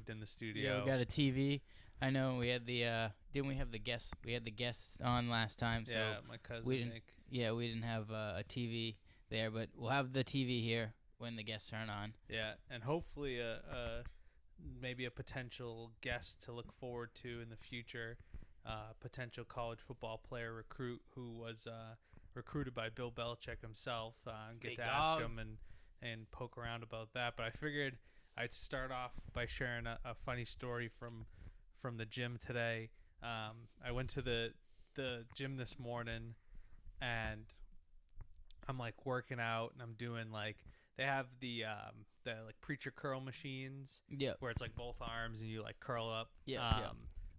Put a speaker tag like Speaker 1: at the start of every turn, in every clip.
Speaker 1: improved in the studio.
Speaker 2: Yeah, we got a TV. I know we had the didn't we have the guests? We had the guests on last time, so
Speaker 1: Yeah, my cousin
Speaker 2: we didn't.
Speaker 1: Nick.
Speaker 2: Yeah, we didn't have a TV there, but we'll have the TV here when the guests turn on.
Speaker 1: Yeah, and hopefully maybe a potential guest to look forward to in the future, potential college football player recruit who was recruited by Bill Belichick himself. And get
Speaker 2: Big
Speaker 1: to ask
Speaker 2: dog.
Speaker 1: him and poke around about that. But I figured I'd start off by sharing a funny story from the gym today. I went to the gym this morning, and I'm like working out, and I'm doing like they have the like preacher curl machines.
Speaker 2: Yeah.
Speaker 1: Where it's like both arms and you like curl up.
Speaker 2: Yeah.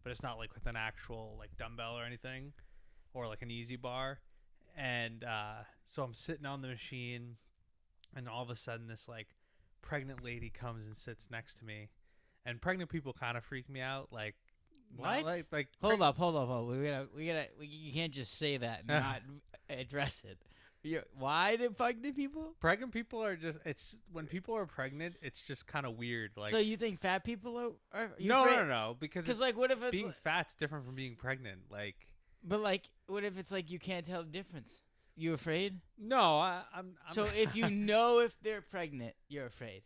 Speaker 1: But it's not like with an actual like dumbbell or anything, or like an easy bar. And so I'm sitting on the machine, and all of a sudden this like pregnant lady comes and sits next to me, and pregnant people kind of freak me out. Like
Speaker 2: What?
Speaker 1: Like
Speaker 2: Hold up. You can't just say that and not address it. Why do pregnant people?
Speaker 1: Pregnant people are just, it's when people are pregnant, it's just kind of weird. Like,
Speaker 2: So you think fat people are
Speaker 1: no, because
Speaker 2: like what if it's
Speaker 1: being fat's different from being pregnant. Like,
Speaker 2: but like what if it's like you can't tell the difference? You afraid?
Speaker 1: no, I'm
Speaker 2: So if you know if they're pregnant, you're afraid.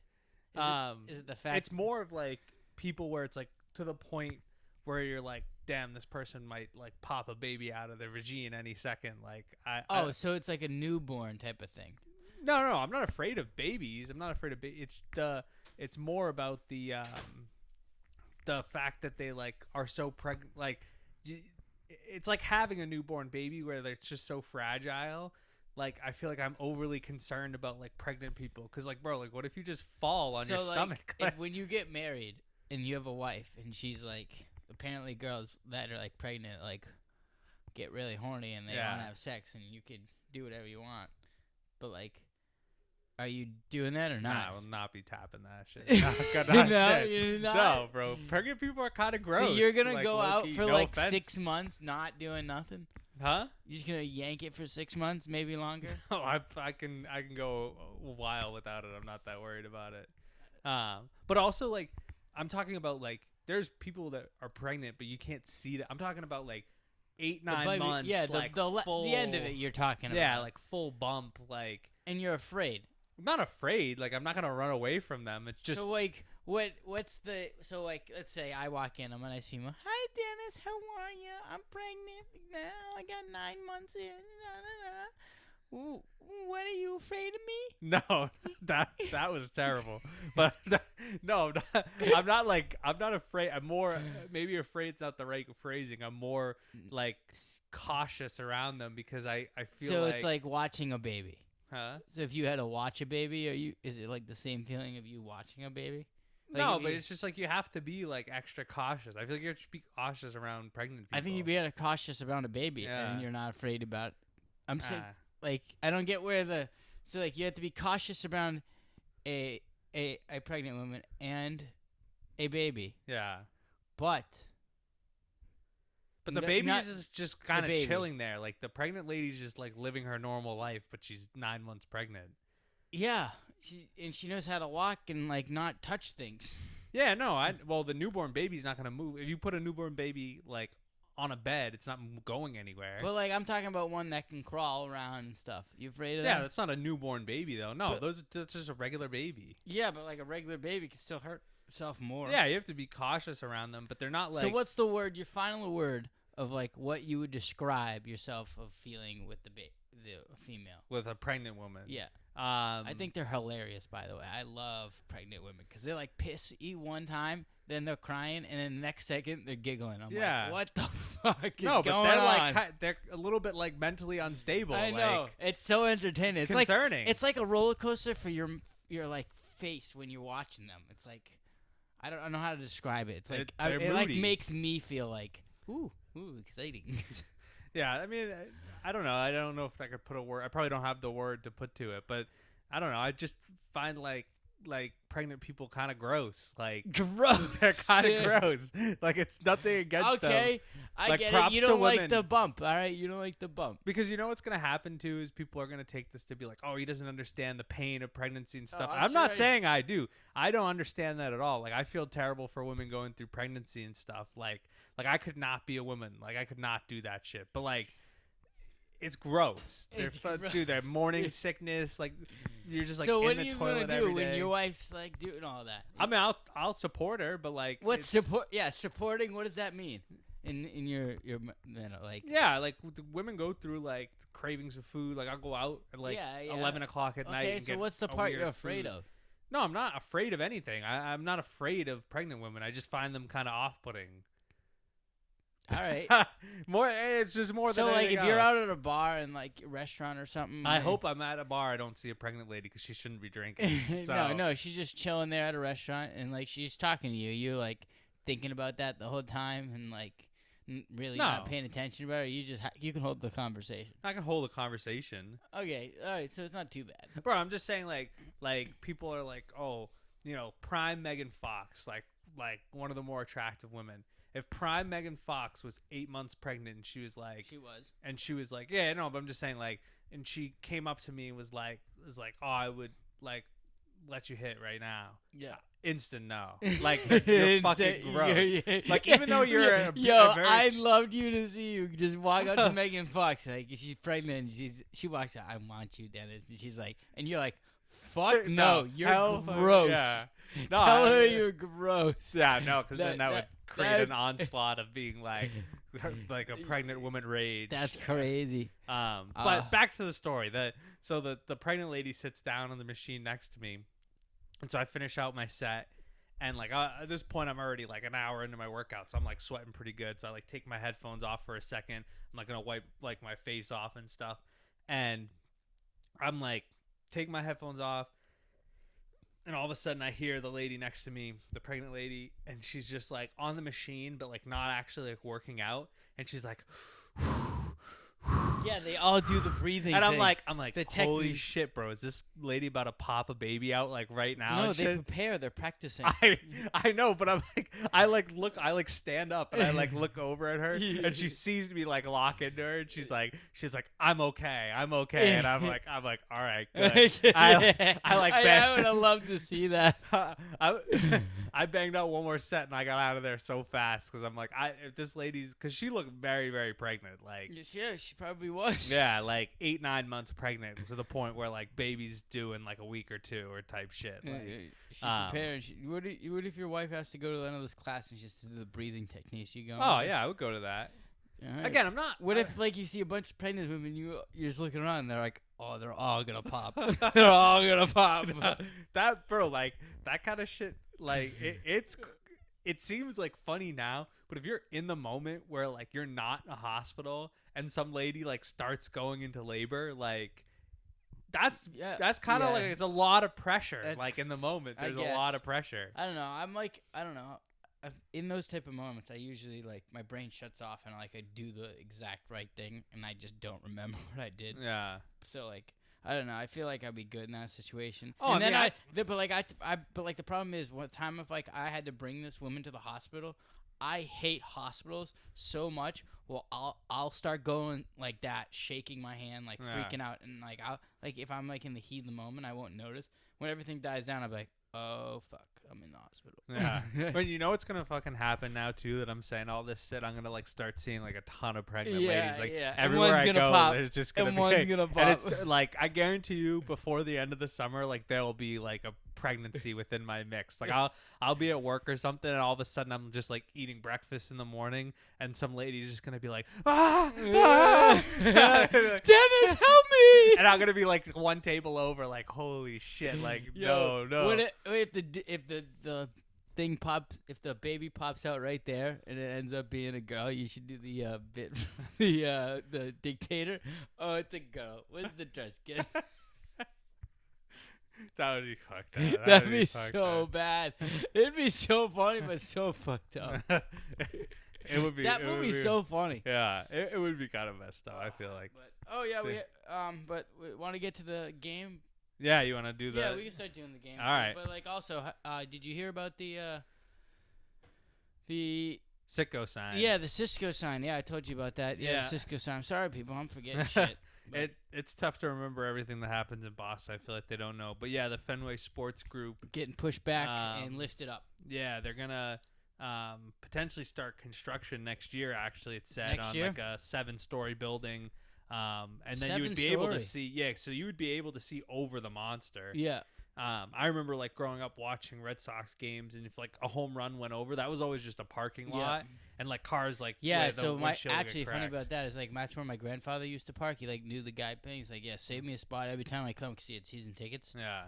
Speaker 2: Is it the fact?
Speaker 1: it's more of like people where it's like to the point where you're like, damn, this person might like pop a baby out of their vagina any second. Like,
Speaker 2: so it's like a newborn type of thing.
Speaker 1: No, I'm not afraid of babies. I'm not afraid of it's more about the fact that they like are so pregnant. Like, it's like having a newborn baby where it's just so fragile. Like, I feel like I'm overly concerned about like pregnant people because like, bro, like, what if you just fall on your stomach?
Speaker 2: If when you get married and you have a wife and she's like, apparently girls that are like pregnant like get really horny and they want to have sex and you could do whatever you want, but like, are you doing that or not?
Speaker 1: Nah, I will not be tapping that shit.
Speaker 2: No, you're not.
Speaker 1: No, bro. Pregnant people are kind of gross.
Speaker 2: So you're gonna
Speaker 1: like,
Speaker 2: go out for
Speaker 1: no
Speaker 2: like
Speaker 1: offense.
Speaker 2: 6 months not doing nothing?
Speaker 1: Huh?
Speaker 2: You're just gonna yank it for 6 months, maybe longer?
Speaker 1: No, I can go a while without it. I'm not that worried about it. But also like I'm talking about like there's people that are pregnant but you can't see that. I'm talking about like 8-9 months.
Speaker 2: Yeah,
Speaker 1: like
Speaker 2: the end of it you're talking about.
Speaker 1: Yeah, like full bump. Like,
Speaker 2: and you're afraid.
Speaker 1: I'm not afraid. Like, I'm not gonna run away from them. It's just
Speaker 2: so like what's the so like let's say I walk in, I'm a nice female. Hi Dennis, how are you? I'm pregnant now. I got 9 months in. Ooh, what, are you afraid of me?
Speaker 1: No, that was terrible. But no, I'm not afraid. I'm more maybe afraid's not the right phrasing. I'm more like cautious around them because I feel
Speaker 2: so
Speaker 1: like
Speaker 2: it's like watching a baby.
Speaker 1: Huh?
Speaker 2: So if you had to watch a baby, is it like the same feeling of you watching a baby? Like
Speaker 1: no, but it's just like you have to be like extra cautious. I feel like you have to be cautious around pregnant people.
Speaker 2: I think you'd be cautious around a baby, and you're not afraid about. I'm saying, like, I don't get where so like you have to be cautious around a pregnant woman and a baby.
Speaker 1: Yeah.
Speaker 2: But
Speaker 1: the baby is just kind of chilling there. Like the pregnant lady's just like living her normal life, but she's 9 months pregnant.
Speaker 2: Yeah, she knows how to walk and like not touch things.
Speaker 1: Yeah, no, well the newborn baby's not gonna move. If you put a newborn baby like on a bed, it's not going anywhere.
Speaker 2: But like I'm talking about one that can crawl around and stuff. You afraid of that?
Speaker 1: Yeah, that's not a newborn baby though. No, that's just a regular baby.
Speaker 2: Yeah, but like a regular baby can still hurt itself more.
Speaker 1: Yeah, you have to be cautious around them, but they're not like.
Speaker 2: So what's the word? Your final word of like what you would describe yourself of feeling with the female
Speaker 1: with a pregnant woman?
Speaker 2: Yeah. I think they're hilarious, by the way. I love pregnant women because they're like pissy one time, then they're crying, and then the next second they're giggling. I'm like, what the fuck is going on?
Speaker 1: No, but they're like they're a little bit like mentally unstable.
Speaker 2: I know. It's so entertaining.
Speaker 1: It's concerning.
Speaker 2: It's like a roller coaster for your like face when you're watching them. It's like I don't know how to describe it. It's like it like makes me feel like ooh, exciting.
Speaker 1: Yeah, I mean, I don't know. I don't know if I could put a word. I probably don't have the word to put to it, but I don't know. I just find like like pregnant people kind of gross. Like
Speaker 2: Gross.
Speaker 1: they're kind of gross. Like it's nothing against them.
Speaker 2: Okay, I
Speaker 1: Like,
Speaker 2: get it.
Speaker 1: props
Speaker 2: You
Speaker 1: to
Speaker 2: don't like
Speaker 1: women.
Speaker 2: the bump, all right? You don't like the bump.
Speaker 1: Because you know what's gonna happen too is people are gonna take this to be like, oh, he doesn't understand the pain of pregnancy and stuff.
Speaker 2: I'm
Speaker 1: I'm not
Speaker 2: sure
Speaker 1: saying I do. I don't understand that at all. Like I feel terrible for women going through pregnancy and stuff. Like I could not be a woman. Like I could not do that shit. But like, it's gross.
Speaker 2: It's gross.
Speaker 1: Dude, they're morning sickness. Like you're just like
Speaker 2: so
Speaker 1: in
Speaker 2: what
Speaker 1: the
Speaker 2: are you
Speaker 1: toilet
Speaker 2: gonna
Speaker 1: every
Speaker 2: do when
Speaker 1: day.
Speaker 2: your wife's like doing all that?
Speaker 1: I mean, I'll support her, but like,
Speaker 2: What's
Speaker 1: it's-
Speaker 2: support? Yeah, supporting. What does that mean? In your like.
Speaker 1: Yeah, like the women go through like cravings of food. Like I'll go out at like
Speaker 2: Yeah, yeah.
Speaker 1: 11 o'clock at night.
Speaker 2: Okay,
Speaker 1: And
Speaker 2: so
Speaker 1: get
Speaker 2: what's the
Speaker 1: a
Speaker 2: part
Speaker 1: weird
Speaker 2: you're afraid
Speaker 1: food.
Speaker 2: of?
Speaker 1: No, I'm not afraid of anything. I'm not afraid of pregnant women. I just find them kind of off-putting.
Speaker 2: All right.
Speaker 1: More, it's just more
Speaker 2: So
Speaker 1: than
Speaker 2: like,
Speaker 1: anything
Speaker 2: if you're
Speaker 1: else.
Speaker 2: out at a bar and like a restaurant or something.
Speaker 1: I hope I'm at a bar. I don't see a pregnant lady because she shouldn't be drinking. So.
Speaker 2: No, she's just chilling there at a restaurant and like she's talking to you. You're like thinking about that the whole time and like really not
Speaker 1: No.
Speaker 2: paying attention about it. You just you can hold the conversation.
Speaker 1: I can hold a conversation.
Speaker 2: Okay, all right. So it's not too bad.
Speaker 1: Bro, I'm just saying like people are like, oh, you know, prime Megan Fox, like one of the more attractive women. If prime Megan Fox was 8 months pregnant and she was like, yeah, no, but I'm just saying like, and she came up to me and was like, oh, I would like let you hit right now.
Speaker 2: Yeah.
Speaker 1: Instant no. Like you're fucking gross. Like even though you're a very
Speaker 2: I'd loved you to see you just walk up to Megan Fox like she's pregnant. And she walks out. I want you, Dennis. And she's like, and you're like, fuck no, you're gross.
Speaker 1: Yeah. No,
Speaker 2: Tell her you're gross.
Speaker 1: Yeah, no, because then that would create
Speaker 2: that-
Speaker 1: an onslaught of being like a pregnant woman rage.
Speaker 2: That's crazy.
Speaker 1: But back to the story. So the pregnant lady sits down on the machine next to me, and so I finish out my set, and like at this point I'm already like an hour into my workout, so I'm like sweating pretty good. So I like take my headphones off for a second. I'm like gonna wipe like my face off and stuff, and I'm like take my headphones off. And all of a sudden, I hear the lady next to me, the pregnant lady, and she's just like on the machine, but like not actually like working out. And she's like,
Speaker 2: Yeah, they all do the breathing.
Speaker 1: and I'm
Speaker 2: thing.
Speaker 1: like,
Speaker 2: The
Speaker 1: holy
Speaker 2: technique.
Speaker 1: shit, bro! Is this lady about to pop a baby out like right now?
Speaker 2: No,
Speaker 1: and
Speaker 2: they
Speaker 1: shit?
Speaker 2: prepare. They're practicing.
Speaker 1: I know, but I'm like, I like stand up and I like look over at her, and she sees me like lock into her, and she's like, I'm okay, and I'm like, all right, good.
Speaker 2: I would have loved to see that.
Speaker 1: I banged out one more set and I got out of there so fast because I'm like, if this lady's, because she looked very, very pregnant, like
Speaker 2: Yeah, she probably was.
Speaker 1: yeah, like 8-9 months pregnant to the point where like baby's due in like a week or two or type shit. Like,
Speaker 2: She's preparing. What if your wife has to go to another class and just do the breathing techniques? You go.
Speaker 1: oh yeah, I would go to that.
Speaker 2: All right.
Speaker 1: Again, I'm not.
Speaker 2: What if like you see a bunch of pregnant women, you're just looking around, and they're like, oh, they're all gonna pop. They're all gonna pop.
Speaker 1: that bro, like that kind of shit, like it seems like funny now, but if you're in the moment where like you're not in a hospital and some lady like starts going into labor, like that's kind of like it's a lot of pressure.
Speaker 2: That's
Speaker 1: like in the moment,
Speaker 2: I
Speaker 1: there's a lot
Speaker 2: guess.
Speaker 1: of pressure.
Speaker 2: I don't know. I don't know. In those type of moments, I usually like my brain shuts off and like I do the exact right thing, and I just don't remember what I did.
Speaker 1: Yeah.
Speaker 2: So like I don't know. I feel like I'd be good in that situation.
Speaker 1: Oh,
Speaker 2: and
Speaker 1: I
Speaker 2: then
Speaker 1: mean,
Speaker 2: but like the problem is, what time if like I had to bring this woman to the hospital, I hate hospitals so much. Well, I'll start going like that, shaking my hand, like freaking out, and like I'll like if I'm like in the heat of the moment, I won't notice. When everything dies down, I'll be like, oh fuck, I'm in the hospital.
Speaker 1: Yeah. But you know what's gonna fucking happen now too that I'm saying all this shit, I'm gonna like start seeing like a ton of pregnant ladies. Like everywhere I go,
Speaker 2: pop.
Speaker 1: there's just gonna
Speaker 2: And
Speaker 1: be
Speaker 2: one's gonna pop.
Speaker 1: and it's like I guarantee you before the end of the summer, like there will be like a pregnancy within my mix. Like I'll be at work or something and all of a sudden I'm just like eating breakfast in the morning and some lady's just gonna be like,
Speaker 2: Dennis, help me!
Speaker 1: And I'm gonna be like one table over, like holy shit, like no.
Speaker 2: What if the thing pops, if the baby pops out right there and it ends up being a girl, you should do the bit, the dictator. Oh, it's a girl. Where's the dress kid?
Speaker 1: That would be fucked up.
Speaker 2: That'd be so bad. It'd be so funny, but so fucked up.
Speaker 1: It would be.
Speaker 2: That movie's so funny.
Speaker 1: Yeah, it would be kind of messed up. I feel like.
Speaker 2: But we want to get to the game.
Speaker 1: Yeah, you want to do the?
Speaker 2: Yeah, we can start doing the game.
Speaker 1: All right.
Speaker 2: But like, also, did you hear about the
Speaker 1: Sitco sign.
Speaker 2: Yeah, the Cisco sign. Yeah, I told you about that. Yeah,
Speaker 1: Yeah.
Speaker 2: the Cisco sign. I'm sorry, people. I'm forgetting shit.
Speaker 1: It's tough to remember everything that happens in Boston. I feel like they don't know. But yeah, the Fenway Sports Group
Speaker 2: Getting pushed back and lifted up.
Speaker 1: Yeah, they're gonna potentially start construction next year. Actually, it's said
Speaker 2: Next
Speaker 1: on
Speaker 2: year?
Speaker 1: like a 7-story building, and then you
Speaker 2: Seven
Speaker 1: would be able to
Speaker 2: story.
Speaker 1: see. Yeah, so you would be able to see over the monster.
Speaker 2: Yeah.
Speaker 1: I remember like growing up watching Red Sox games, and if like a home run went over, that was always just a parking lot, and like cars like
Speaker 2: Yeah,
Speaker 1: with the
Speaker 2: so my
Speaker 1: windshield would get
Speaker 2: actually funny
Speaker 1: cracked.
Speaker 2: about that is like that's where my grandfather used to park. He like knew the guy paying. He's like, yeah, save me a spot every time I come because he had season tickets.
Speaker 1: Yeah,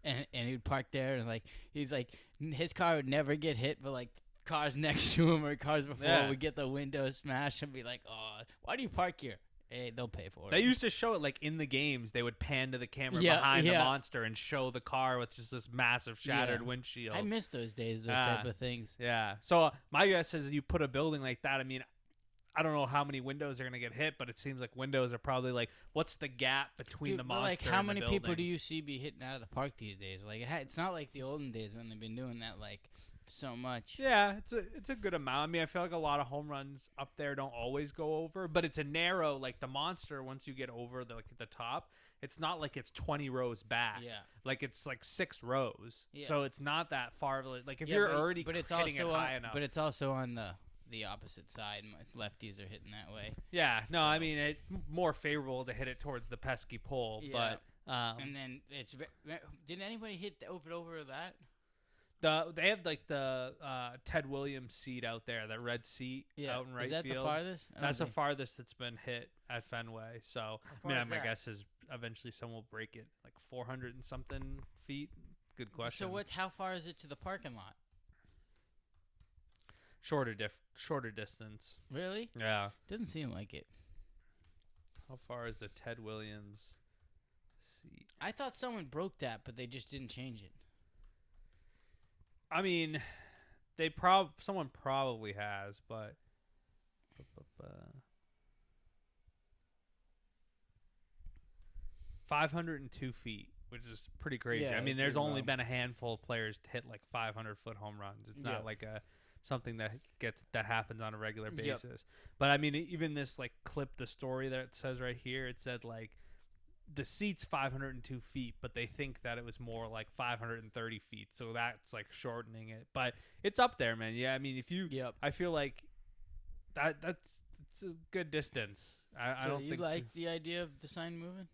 Speaker 2: And he would park there and like he's like his car would never get hit, but like cars next to him or cars before
Speaker 1: Yeah.
Speaker 2: would get the window smashed and be like, oh, why do you park here? Hey, they'll pay for it.
Speaker 1: they used to show it like in the games. They would pan to the camera
Speaker 2: Yeah,
Speaker 1: behind the
Speaker 2: yeah.
Speaker 1: monster and show the car with just this massive shattered
Speaker 2: Yeah.
Speaker 1: windshield.
Speaker 2: I miss those days, those type of things.
Speaker 1: Yeah. So my guess is you put a building like that. I mean, I don't know how many windows are gonna get hit, but it seems like windows are probably like, what's the gap between
Speaker 2: Dude,
Speaker 1: the
Speaker 2: but,
Speaker 1: monster?
Speaker 2: like, how
Speaker 1: and the
Speaker 2: many people
Speaker 1: building?
Speaker 2: do you see be hitting out of the park these days? Like, it's not like the olden days when they've been doing that like so much.
Speaker 1: Yeah, it's a good amount. I mean, I feel like a lot of home runs up there don't always go over, but it's a narrow like the monster. Once you get over the like at the top, it's not like it's 20 rows back.
Speaker 2: Yeah.
Speaker 1: Like it's like 6 rows.
Speaker 2: Yeah.
Speaker 1: So it's not that far. Like if
Speaker 2: Yeah,
Speaker 1: you're
Speaker 2: but,
Speaker 1: already
Speaker 2: but it's
Speaker 1: hitting
Speaker 2: also
Speaker 1: it high
Speaker 2: on,
Speaker 1: enough.
Speaker 2: but it's also on the opposite side. Lefties are hitting that way.
Speaker 1: Yeah. No,
Speaker 2: So-
Speaker 1: I mean it's more favorable to hit it towards the pesky pole,
Speaker 2: Yeah.
Speaker 1: but
Speaker 2: And then did anybody hit over that?
Speaker 1: they have like the Ted Williams seat out there, that red seat out in right
Speaker 2: Is that
Speaker 1: field.
Speaker 2: the farthest? I don't
Speaker 1: That's the
Speaker 2: think-
Speaker 1: farthest that's been hit at Fenway. So
Speaker 2: How
Speaker 1: I
Speaker 2: far
Speaker 1: mean,
Speaker 2: is
Speaker 1: my
Speaker 2: that?
Speaker 1: guess is eventually someone will break it, like 400 and something feet. Good question.
Speaker 2: So how far is it to the parking lot?
Speaker 1: Shorter distance.
Speaker 2: Really?
Speaker 1: Yeah.
Speaker 2: Doesn't seem like it.
Speaker 1: How far is the Ted Williams seat?
Speaker 2: I thought someone broke that, but they just didn't change it.
Speaker 1: I mean, someone probably has, but 502 feet, which is pretty crazy.
Speaker 2: Yeah,
Speaker 1: I mean,
Speaker 2: it's
Speaker 1: there's
Speaker 2: pretty
Speaker 1: only
Speaker 2: wild.
Speaker 1: been a handful of players to hit like 500-foot home runs. It's
Speaker 2: Yeah.
Speaker 1: not like something that happens on a regular
Speaker 2: Yep.
Speaker 1: basis. But I mean, even this like clip, the story that it says right here, it said like the seat's 502 feet, but they think that it was more like 530 feet. So that's like shortening it. But it's up there, man. Yeah, I mean,
Speaker 2: Yep.
Speaker 1: I feel like it's a good distance. I
Speaker 2: So
Speaker 1: don't
Speaker 2: you
Speaker 1: think
Speaker 2: like the idea of the sign moving?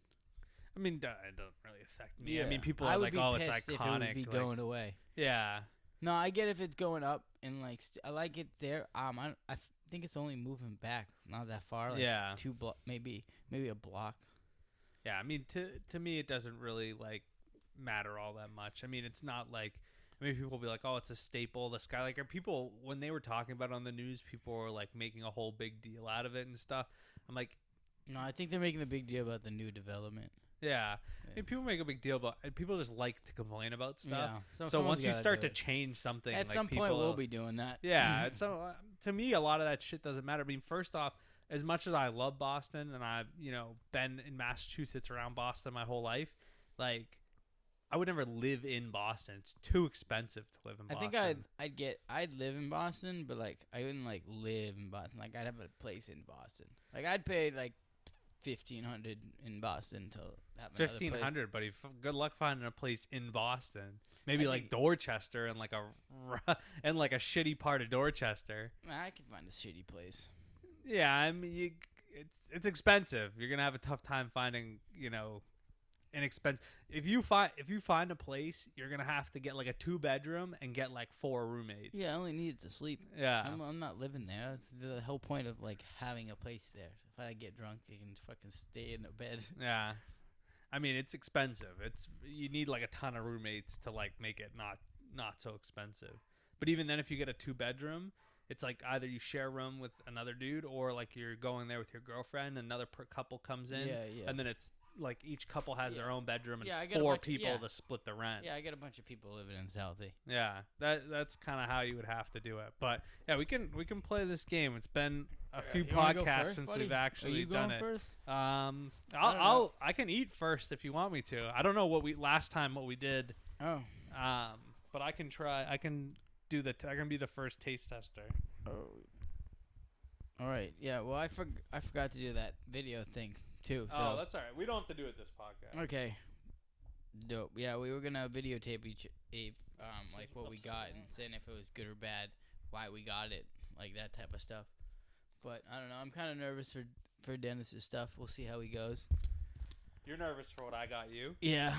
Speaker 1: I mean, it doesn't really affect me. I mean, people
Speaker 2: I
Speaker 1: are
Speaker 2: would
Speaker 1: like,
Speaker 2: be
Speaker 1: "Oh, it's
Speaker 2: pissed
Speaker 1: iconic."
Speaker 2: If it would be
Speaker 1: like-
Speaker 2: going away.
Speaker 1: yeah,
Speaker 2: No, I get if it's going up and like I like it there. I think it's only moving back, not that far. Like
Speaker 1: Yeah.
Speaker 2: 2 block, maybe a block.
Speaker 1: yeah. I mean, to me, it doesn't really like matter all that much. I mean, it's not like. I mean, people will be like, "Oh, it's a staple." The sky, like, are people when they were talking about it on the news, people were like making a whole big deal out of it and stuff. I'm like,
Speaker 2: No, I think they're making a big deal about the new development.
Speaker 1: yeah. I mean, people make a big deal about. People just like to complain about stuff.
Speaker 2: Yeah.
Speaker 1: So
Speaker 2: someone's
Speaker 1: once you
Speaker 2: gotta
Speaker 1: start
Speaker 2: do
Speaker 1: to
Speaker 2: it.
Speaker 1: change something,
Speaker 2: At
Speaker 1: like,
Speaker 2: some point
Speaker 1: people,
Speaker 2: we'll be doing that.
Speaker 1: Yeah, it's so to me a lot of that shit doesn't matter. I mean, first off, as much as I love Boston and I've been in Massachusetts around Boston my whole life, like I would never live in Boston. It's too expensive to live in
Speaker 2: I
Speaker 1: Boston.
Speaker 2: think I'd live in Boston, but like I wouldn't like live in Boston. Like I'd have a place in Boston. Like I'd pay like $1,500 in Boston to have another place.
Speaker 1: 1,500, buddy. Good luck finding a place in Boston. Maybe
Speaker 2: I
Speaker 1: like
Speaker 2: think-
Speaker 1: Dorchester and like a shitty part of Dorchester.
Speaker 2: I could find a shitty place.
Speaker 1: Yeah, I mean, it's expensive. You're gonna have a tough time finding, an expensive. If you find a place, you're gonna have to get like a 2-bedroom and get like 4 roommates.
Speaker 2: Yeah, I only needed to sleep.
Speaker 1: Yeah.
Speaker 2: I'm not living there. That's the whole point of like having a place there. If I get drunk, you can fucking stay in a bed.
Speaker 1: Yeah. I mean, it's expensive. You need like a ton of roommates to like make it not so expensive. But even then, if you get a 2-bedroom, it's like either you share a room with another dude or like you're going there with your girlfriend, another couple comes in,
Speaker 2: Yeah, yeah.
Speaker 1: and then it's like each couple has their own bedroom and
Speaker 2: Yeah, I get a
Speaker 1: 4
Speaker 2: bunch-
Speaker 1: people
Speaker 2: yeah.
Speaker 1: to split the rent.
Speaker 2: Yeah, I get a bunch of people living in Southie.
Speaker 1: Yeah, that's kind of how you would have to do it. But yeah, we can play this game. It's been a few
Speaker 2: You wanna go
Speaker 1: podcasts
Speaker 2: first,
Speaker 1: since
Speaker 2: buddy?
Speaker 1: we've actually
Speaker 2: Are you
Speaker 1: done
Speaker 2: going
Speaker 1: it.
Speaker 2: first?
Speaker 1: I can eat first if you want me to. I don't know what we did.
Speaker 2: Oh.
Speaker 1: But I can try. I can do I can be the first taste tester.
Speaker 2: Oh. All right. Yeah. Well, I forgot to do that video thing too. So.
Speaker 1: Oh, that's all right. We don't have to do it this podcast.
Speaker 2: Okay. Dope. Yeah, we were gonna videotape like what we got and saying if it was good or bad, why we got it, like that type of stuff. But I don't know. I'm kind of nervous for Dennis's stuff. We'll see how he goes.
Speaker 1: You're nervous for what I got you?
Speaker 2: Yeah.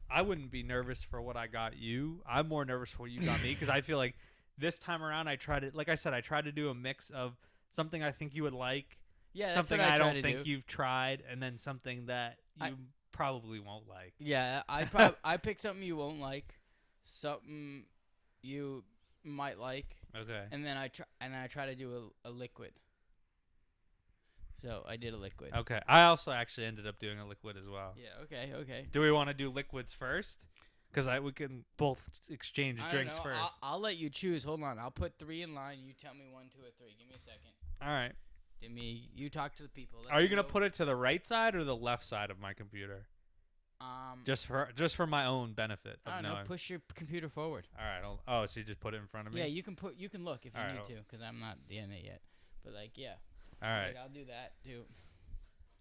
Speaker 1: I wouldn't be nervous for what I got you. I'm more nervous for what you got me because I feel like this time around I tried to do a mix of something I think you would like,
Speaker 2: Yeah.
Speaker 1: something
Speaker 2: that's what
Speaker 1: I don't think
Speaker 2: do.
Speaker 1: you've tried, and then something that you probably won't like.
Speaker 2: Yeah. I picked something you won't like, something you might like,
Speaker 1: Okay.
Speaker 2: and then I try to do a liquid. So I did a liquid.
Speaker 1: Okay. I also actually ended up doing a liquid as well.
Speaker 2: Yeah. Okay.
Speaker 1: Do we want to do liquids first? Because we can both exchange drinks first.
Speaker 2: I'll let you choose. Hold on. I'll put 3 in line. You tell me 1, 2, or 3. Give me a second.
Speaker 1: All right.
Speaker 2: You talk to the people.
Speaker 1: Are you gonna put it to the right side or the left side of my computer? Just for my own benefit.
Speaker 2: I don't know. Push your computer forward.
Speaker 1: All right. So you just put it in front of me?
Speaker 2: Yeah, you can look if you
Speaker 1: All right,
Speaker 2: need to, because I'm not in it yet. But yeah.
Speaker 1: All right.
Speaker 2: Like, I'll do that too.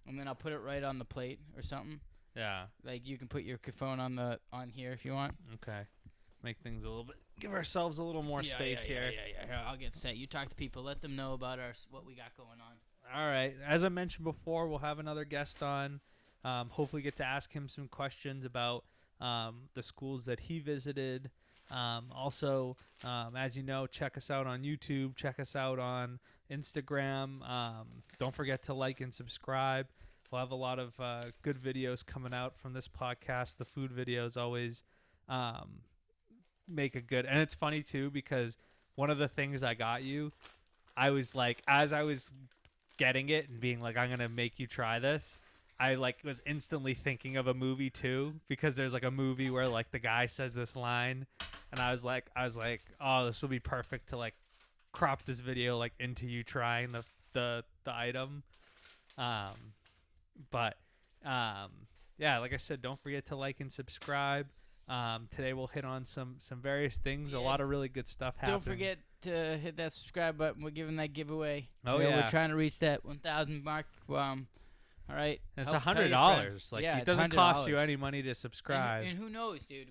Speaker 2: And then I'll put it right on the plate or something.
Speaker 1: Yeah.
Speaker 2: Like you can put your phone on here if you want.
Speaker 1: Okay. Make things give ourselves a little more space here.
Speaker 2: Yeah. Here, I'll get set. You talk to people. Let them know about what we got going on.
Speaker 1: All right. As I mentioned before, we'll have another guest on. Hopefully get to ask him some questions about the schools that he visited. Also, as you know, check us out on YouTube. Check us out on Instagram. Don't forget to like and subscribe. We'll have a lot of good videos coming out from this podcast. The food videos always make a good, and it's funny too because one of the things I got you, I was like, as I was getting it and being like, I'm gonna make you try this, I was instantly thinking of a movie too, because there's a movie where the guy says this line, and I was like, oh, this will be perfect to crop this video into you trying the item. Yeah, like I said, don't forget to like and subscribe. Today we'll hit on some various things. Yeah. A lot of really good stuff happening.
Speaker 2: Don't forget to hit that subscribe button. We're giving that giveaway.
Speaker 1: Oh, yeah.
Speaker 2: We're trying to reach that 1,000 mark. All right.
Speaker 1: And it's $100. It doesn't cost you any money to subscribe.
Speaker 2: And who knows, dude?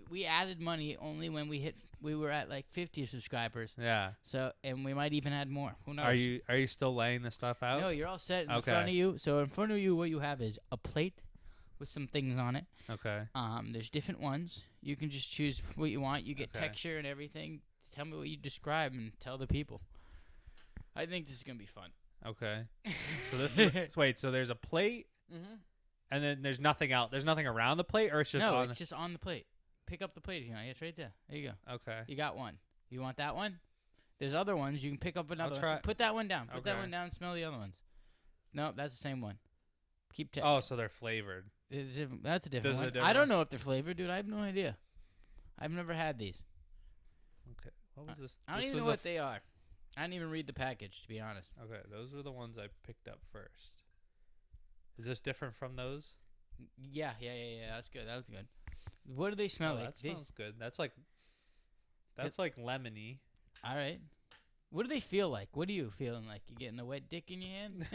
Speaker 2: We added money only when we were at 50 subscribers.
Speaker 1: Yeah.
Speaker 2: So, and we might even add more. Who knows?
Speaker 1: Are you still laying the stuff out?
Speaker 2: No, you're all set in front of you. So in front of you, what you have is a plate with some things on it.
Speaker 1: Okay.
Speaker 2: There's different ones. You can just choose what you want. You get texture and everything. Tell me what you describe and tell the people. I think this is gonna be fun.
Speaker 1: Okay. So this is wait. So there's a plate, and then there's nothing out. There's nothing around the plate, or it's just
Speaker 2: just on the plate. Pick up the plate if you want. It's right there. There you go.
Speaker 1: Okay.
Speaker 2: You got one. You want that one? There's other ones. You can pick up another
Speaker 1: one.
Speaker 2: So put that one down. Put that one down. Smell the other ones. No, that's the same one. Keep.
Speaker 1: Oh, so they're flavored.
Speaker 2: That's a different one. I don't know if they're flavored, dude. I have no idea. I've never had these.
Speaker 1: Okay. What was this?
Speaker 2: I don't even know what they are. I didn't even read the package, to be honest.
Speaker 1: Okay, those were the ones I picked up first. Is this different from those?
Speaker 2: Yeah. That's good. That was good. What do they smell like?
Speaker 1: That smells good. That's like lemony.
Speaker 2: All right. What do they feel like? What are you feeling like? You getting a wet dick in your hand?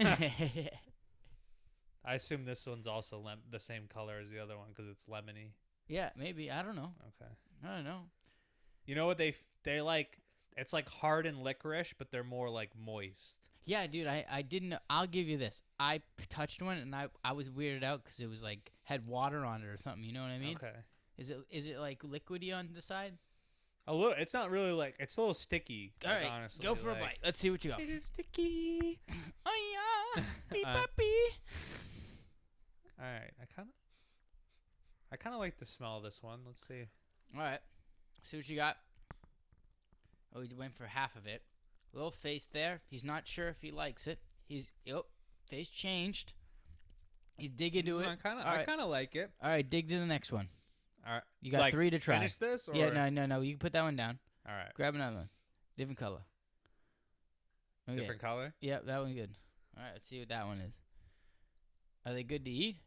Speaker 1: I assume this one's also the same color as the other one because it's lemony.
Speaker 2: Yeah, maybe. I don't know.
Speaker 1: Okay.
Speaker 2: I don't know.
Speaker 1: You know what they like? It's like hardened licorice, but they're more moist.
Speaker 2: Yeah, dude. I didn't. I'll give you this. I touched one and I was weirded out because it was had water on it or something. You know what I mean?
Speaker 1: Okay.
Speaker 2: Is it liquidy on the sides?
Speaker 1: A little. It's not really it's a little sticky.
Speaker 2: All right.
Speaker 1: Honestly,
Speaker 2: go for a bite. Let's see what you got.
Speaker 1: It is sticky.
Speaker 2: Oh yeah. Beep puppy.
Speaker 1: All right. I kind of like the smell of this one. Let's see.
Speaker 2: All right. See what you got. Oh, he went for half of it. Little face there. He's not sure if he likes it. Face changed. You dig into it.
Speaker 1: I kind of like it.
Speaker 2: All right, dig to the next one.
Speaker 1: All right.
Speaker 2: You got 3 to try.
Speaker 1: Finish this? Or?
Speaker 2: Yeah, no. You can put that one down.
Speaker 1: All right.
Speaker 2: Grab another one. Different color. Okay.
Speaker 1: Different color?
Speaker 2: Yep, that one's good. All right, let's see what that one is. Are they good to eat?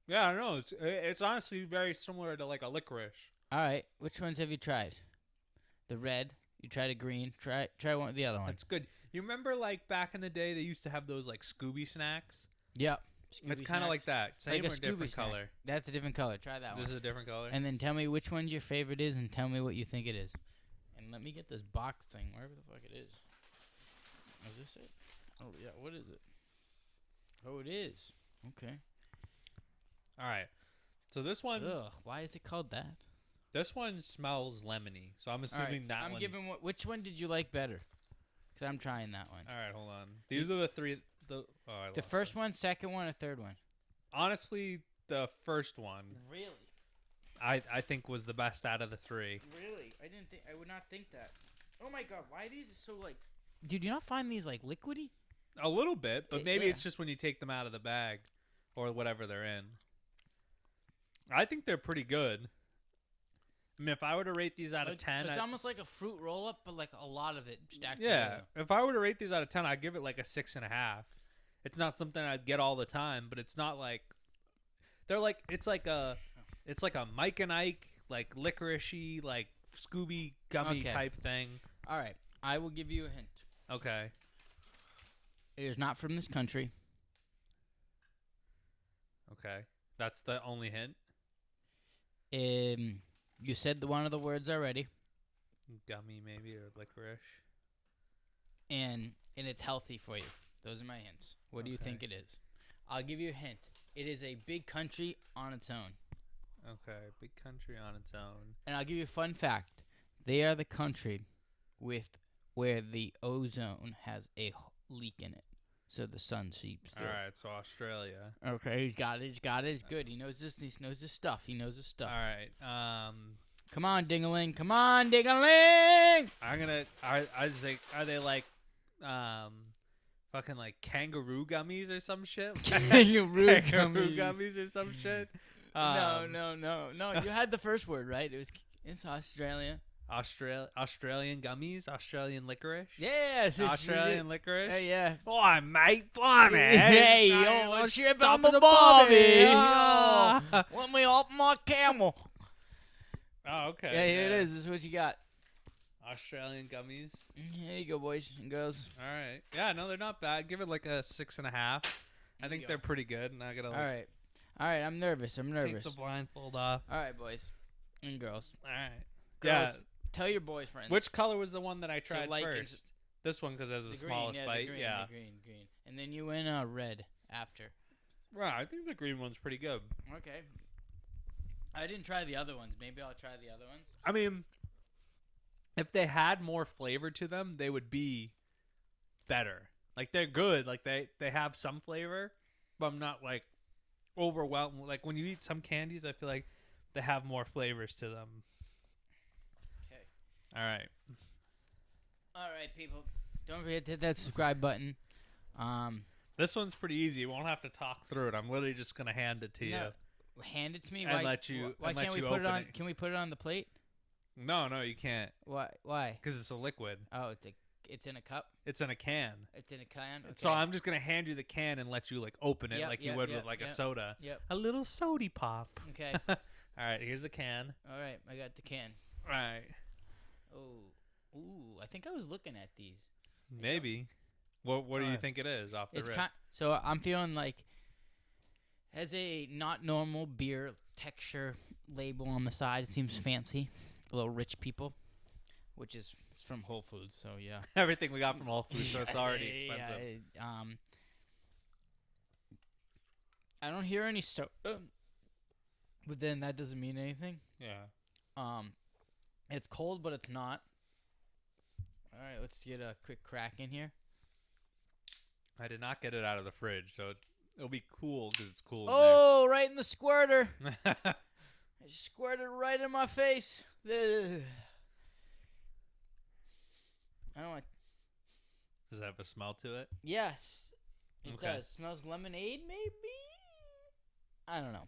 Speaker 1: Yeah, I know. It's honestly very similar to like a licorice.
Speaker 2: All right, which ones have you tried? The red. You tried a green. Try one of the other ones.
Speaker 1: That's good. You remember like back in the day they used to have those like Scooby snacks?
Speaker 2: Yep.
Speaker 1: It's kind of like that. Same
Speaker 2: like
Speaker 1: or different
Speaker 2: snack.
Speaker 1: color?
Speaker 2: That's a different color. Try that one.
Speaker 1: This is a different color?
Speaker 2: And then tell me which one your favorite is and tell me what you think it is. And let me get this box thing, wherever the fuck it is. Is this it? Oh, yeah. What is it? Oh, it is. Okay.
Speaker 1: All right. So this one...
Speaker 2: Ugh, why is it called that?
Speaker 1: This one smells lemony. So I'm assuming that one...
Speaker 2: I'm giving... Which one did you like better? Because I'm trying that one.
Speaker 1: All right, hold on. These are the 3...
Speaker 2: The first one, second one, or third one?
Speaker 1: Honestly, the first one...
Speaker 2: Really?
Speaker 1: I think was the best out of the 3.
Speaker 2: Really? I would not think that. Oh my god, why are these so like... Dude, you not find these like liquidy?
Speaker 1: A little bit, but maybe
Speaker 2: yeah.
Speaker 1: it's just when you take them out of the bag or whatever they're in. I think they're pretty good. I mean, if I were to rate these out of 10...
Speaker 2: It's almost like a fruit roll-up, but like a lot of it stacked
Speaker 1: Yeah,
Speaker 2: together.
Speaker 1: if I were to rate these out of 10, I'd give it like a 6.5. It's not something I'd get all the time, but it's not like... They're like... It's like a Mike and Ike, like licorice-y, like Scooby gummy type thing.
Speaker 2: All right, I will give you a hint.
Speaker 1: Okay.
Speaker 2: It is not from this country.
Speaker 1: Okay. That's the only hint?
Speaker 2: You said one of the words already.
Speaker 1: Gummy, maybe, or licorice.
Speaker 2: And it's healthy for you. Those are my hints. What do you think it is? I'll give you a hint. It is a big country on its own.
Speaker 1: Okay, big country on its own.
Speaker 2: And I'll give you a fun fact. They are the country where the ozone has a leak in it. So the sun seeps through.
Speaker 1: All right, so Australia.
Speaker 2: Okay, he's got it. He's good. He knows this. He knows his stuff. All
Speaker 1: right.
Speaker 2: Come on, ding-a-ling. Come on, ding-a-ling.
Speaker 1: I say, are they like, fucking like kangaroo gummies or some shit?
Speaker 2: Kangaroo
Speaker 1: gummies or some shit?
Speaker 2: No. You had the first word right. It's Australia.
Speaker 1: Australian gummies, Australian licorice.
Speaker 2: Yes,
Speaker 1: Australian licorice.
Speaker 2: Yeah.
Speaker 1: Boy, mate, blimey.
Speaker 2: Hey, yo, ship on the Bobby. Let me off my camel.
Speaker 1: Oh, okay.
Speaker 2: Yeah, here it is. This is what you got.
Speaker 1: Australian gummies.
Speaker 2: Here you go, boys and girls.
Speaker 1: All right. Yeah, no, they're not bad. Give it like a 6.5. I think they're pretty good. Not gonna.
Speaker 2: All right. I'm nervous.
Speaker 1: Take the blindfold off.
Speaker 2: All right, boys and girls.
Speaker 1: All right.
Speaker 2: Girls, tell your boyfriends.
Speaker 1: Which color was the one that I tried first? This one because it has the
Speaker 2: green,
Speaker 1: smallest bite.
Speaker 2: The green. And then you went red after.
Speaker 1: Right. I think the green one's pretty good.
Speaker 2: Okay. I didn't try the other ones. Maybe I'll try the other ones.
Speaker 1: I mean, if they had more flavor to them, they would be better. Like, they're good. Like, they have some flavor, but I'm not, like, overwhelmed. Like, when you eat some candies, I feel like they have more flavors to them.
Speaker 2: Okay.
Speaker 1: All right.
Speaker 2: All right, people. Don't forget to hit that subscribe button.
Speaker 1: This one's pretty easy. You won't have to talk through it. I'm literally just going to hand it to you.
Speaker 2: Hand it to me?
Speaker 1: And let you
Speaker 2: Why can't we put it on? Can we put it on the plate?
Speaker 1: No, you can't.
Speaker 2: Why?
Speaker 1: Because it's a liquid.
Speaker 2: Oh, it's in a cup?
Speaker 1: It's in a can.
Speaker 2: It's in a can? Okay.
Speaker 1: So I'm just going to hand you the can and let you, like, open it like you would with, like, a soda.
Speaker 2: Yep.
Speaker 1: A little sody pop.
Speaker 2: Okay.
Speaker 1: All right, here's the can.
Speaker 2: All right, I got the can.
Speaker 1: All right.
Speaker 2: Oh. Ooh, I think I was looking at these.
Speaker 1: Maybe. What do you think it is off the rip?
Speaker 2: So I'm feeling like has a not normal beer texture label on the side. It seems fancy. A little rich people, which is from Whole Foods, so yeah.
Speaker 1: Everything we got from Whole Foods, so it's already expensive.
Speaker 2: Yeah, I don't hear any soda, but then that doesn't mean anything.
Speaker 1: Yeah.
Speaker 2: It's cold, but it's not. All right, let's get a quick crack in here.
Speaker 1: I did not get it out of the fridge, so it'll be cool because it's cool.
Speaker 2: Oh, right in the squirter. I just squirted right in my face. I don't want.
Speaker 1: Does it have a smell to it?
Speaker 2: Yes, it
Speaker 1: Okay.
Speaker 2: does. Smells lemonade, maybe. I don't know.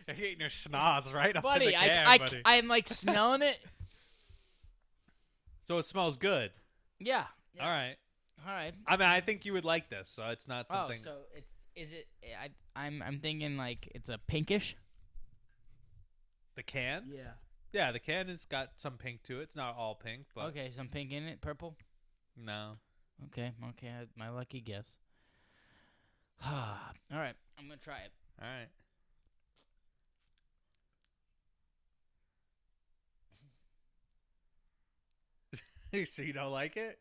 Speaker 1: You're getting your schnoz right up in
Speaker 2: Buddy,
Speaker 1: the can, buddy.
Speaker 2: I'm like smelling it.
Speaker 1: So it smells good.
Speaker 2: Yeah.
Speaker 1: All right.
Speaker 2: All right.
Speaker 1: I mean, I think you would like this, so it's not something.
Speaker 2: Oh, so is it? I'm thinking like it's a pinkish.
Speaker 1: The can?
Speaker 2: Yeah.
Speaker 1: Yeah, the can has got some pink to it. It's not all pink, but
Speaker 2: Okay, some pink in it, purple.
Speaker 1: no.
Speaker 2: Okay, my lucky guess. All right, I'm gonna try it.
Speaker 1: All right. So you don't like it?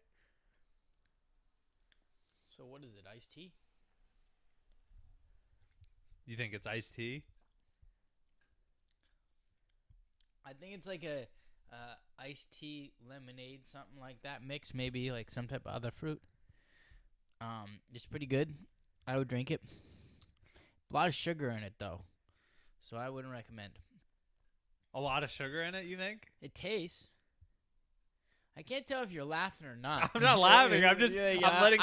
Speaker 2: So what is it? Iced tea?
Speaker 1: You think it's iced tea?
Speaker 2: I think it's like a iced tea lemonade, something like that mix. Maybe like some type of other fruit. It's pretty good. I would drink it. A lot of sugar in it though, so I wouldn't recommend.
Speaker 1: A lot of sugar in it, you think?
Speaker 2: It tastes. I can't tell if you're laughing or not.
Speaker 1: I'm not laughing. I'm just. I'm letting you. I'm letting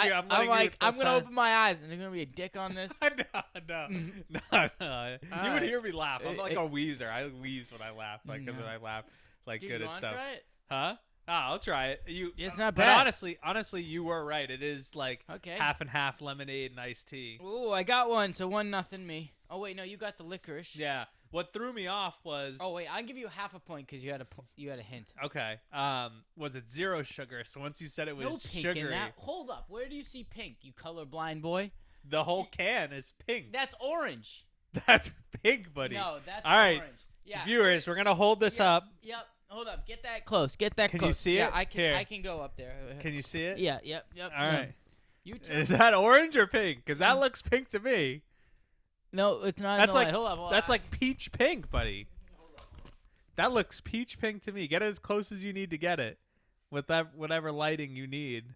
Speaker 2: like,
Speaker 1: you.
Speaker 2: I'm gonna open my eyes, and there's gonna be a dick on this.
Speaker 1: No. You would
Speaker 2: right.
Speaker 1: hear me laugh. I'm like a wheezer. I wheeze when I laugh, like because
Speaker 2: No.
Speaker 1: when I laugh, like
Speaker 2: Dude,
Speaker 1: good
Speaker 2: you
Speaker 1: at
Speaker 2: wanna
Speaker 1: stuff.
Speaker 2: try it?
Speaker 1: Huh? Ah, I'll try it.
Speaker 2: It's not
Speaker 1: But
Speaker 2: bad.
Speaker 1: honestly, you were right. It is like
Speaker 2: Okay.
Speaker 1: half and half lemonade and iced tea.
Speaker 2: Ooh, I got one. So 1-0 me. Oh wait, no, you got the licorice.
Speaker 1: Yeah. What threw me off was
Speaker 2: Oh wait, I'll give you half a point because you had a hint.
Speaker 1: okay. Was it zero sugar? So once you said it was
Speaker 2: No pink
Speaker 1: sugary,
Speaker 2: in that. Hold up. Where do you see pink? You colorblind boy.
Speaker 1: the whole can is pink.
Speaker 2: That's orange.
Speaker 1: That's pink, buddy.
Speaker 2: No, that's
Speaker 1: All right.
Speaker 2: orange. Yeah.
Speaker 1: Viewers, we're gonna hold this up.
Speaker 2: Yep. Hold up. Get that close. Get that
Speaker 1: Can
Speaker 2: close.
Speaker 1: you see
Speaker 2: yeah,
Speaker 1: it?
Speaker 2: I can.
Speaker 1: Here.
Speaker 2: I can go up there.
Speaker 1: Can you see it?
Speaker 2: Yeah. Yep.
Speaker 1: All
Speaker 2: no.
Speaker 1: right.
Speaker 2: You.
Speaker 1: Is that orange or pink? Because that looks pink to me.
Speaker 2: No, it's not.
Speaker 1: That's
Speaker 2: no,
Speaker 1: like
Speaker 2: hold up, hold
Speaker 1: that's
Speaker 2: up.
Speaker 1: like peach pink, buddy. That looks peach pink to me. Get it as close as you need to get it, with that whatever lighting you need.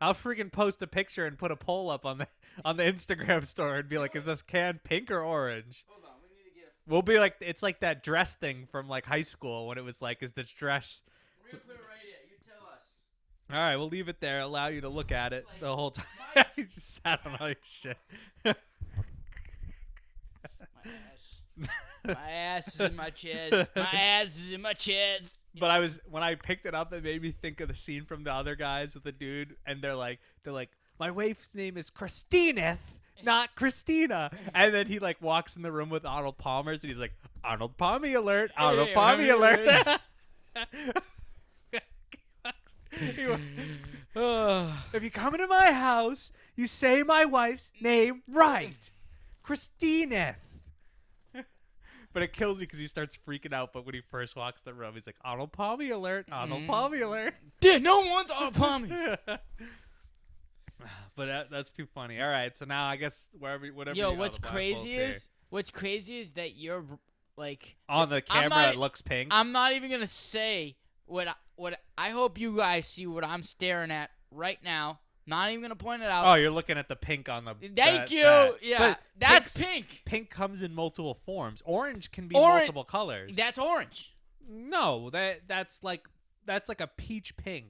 Speaker 1: I'll freaking post a picture and put a poll up on the Instagram store and be like, "Is this can pink or orange?"
Speaker 2: Hold on. We need to get.
Speaker 1: We'll be like, it's like that dress thing from like high school when it was like, "Is this dress?"
Speaker 2: We're gonna put it right here. You tell us.
Speaker 1: All right, we'll leave it there. Allow you to look at it the whole time. You just sat on all your shit.
Speaker 2: My ass is in my chest. My ass is in my chest.
Speaker 1: But when I picked it up, it made me think of the scene from the other guys with the dude, and they're like, my wife's name is Christina, not Christina. And then he like walks in the room with Arnold Palmer's, and he's like, Arnold Palmy alert, Arnold
Speaker 2: Hey,
Speaker 1: Palmy alert. If you come into my house, you say my wife's name right, Christina. But it kills me because he starts freaking out. But when he first walks the room, he's like, Arnold Palmy alert, Arnold Palmy alert.
Speaker 2: Dude, no one's on Palmies.
Speaker 1: But that's too funny. All right, so now I guess whatever.
Speaker 2: Yo, what's crazy is that you're like
Speaker 1: on the camera. It looks pink.
Speaker 2: I'm not even gonna say what I hope you guys see what I'm staring at right now. Not even gonna point it out.
Speaker 1: Oh, you're looking at the pink on the.
Speaker 2: Thank you.
Speaker 1: That.
Speaker 2: Yeah,
Speaker 1: But
Speaker 2: that's pink.
Speaker 1: Pink comes in multiple forms. Orange can be multiple colors.
Speaker 2: That's orange.
Speaker 1: No, that's like a peach pink.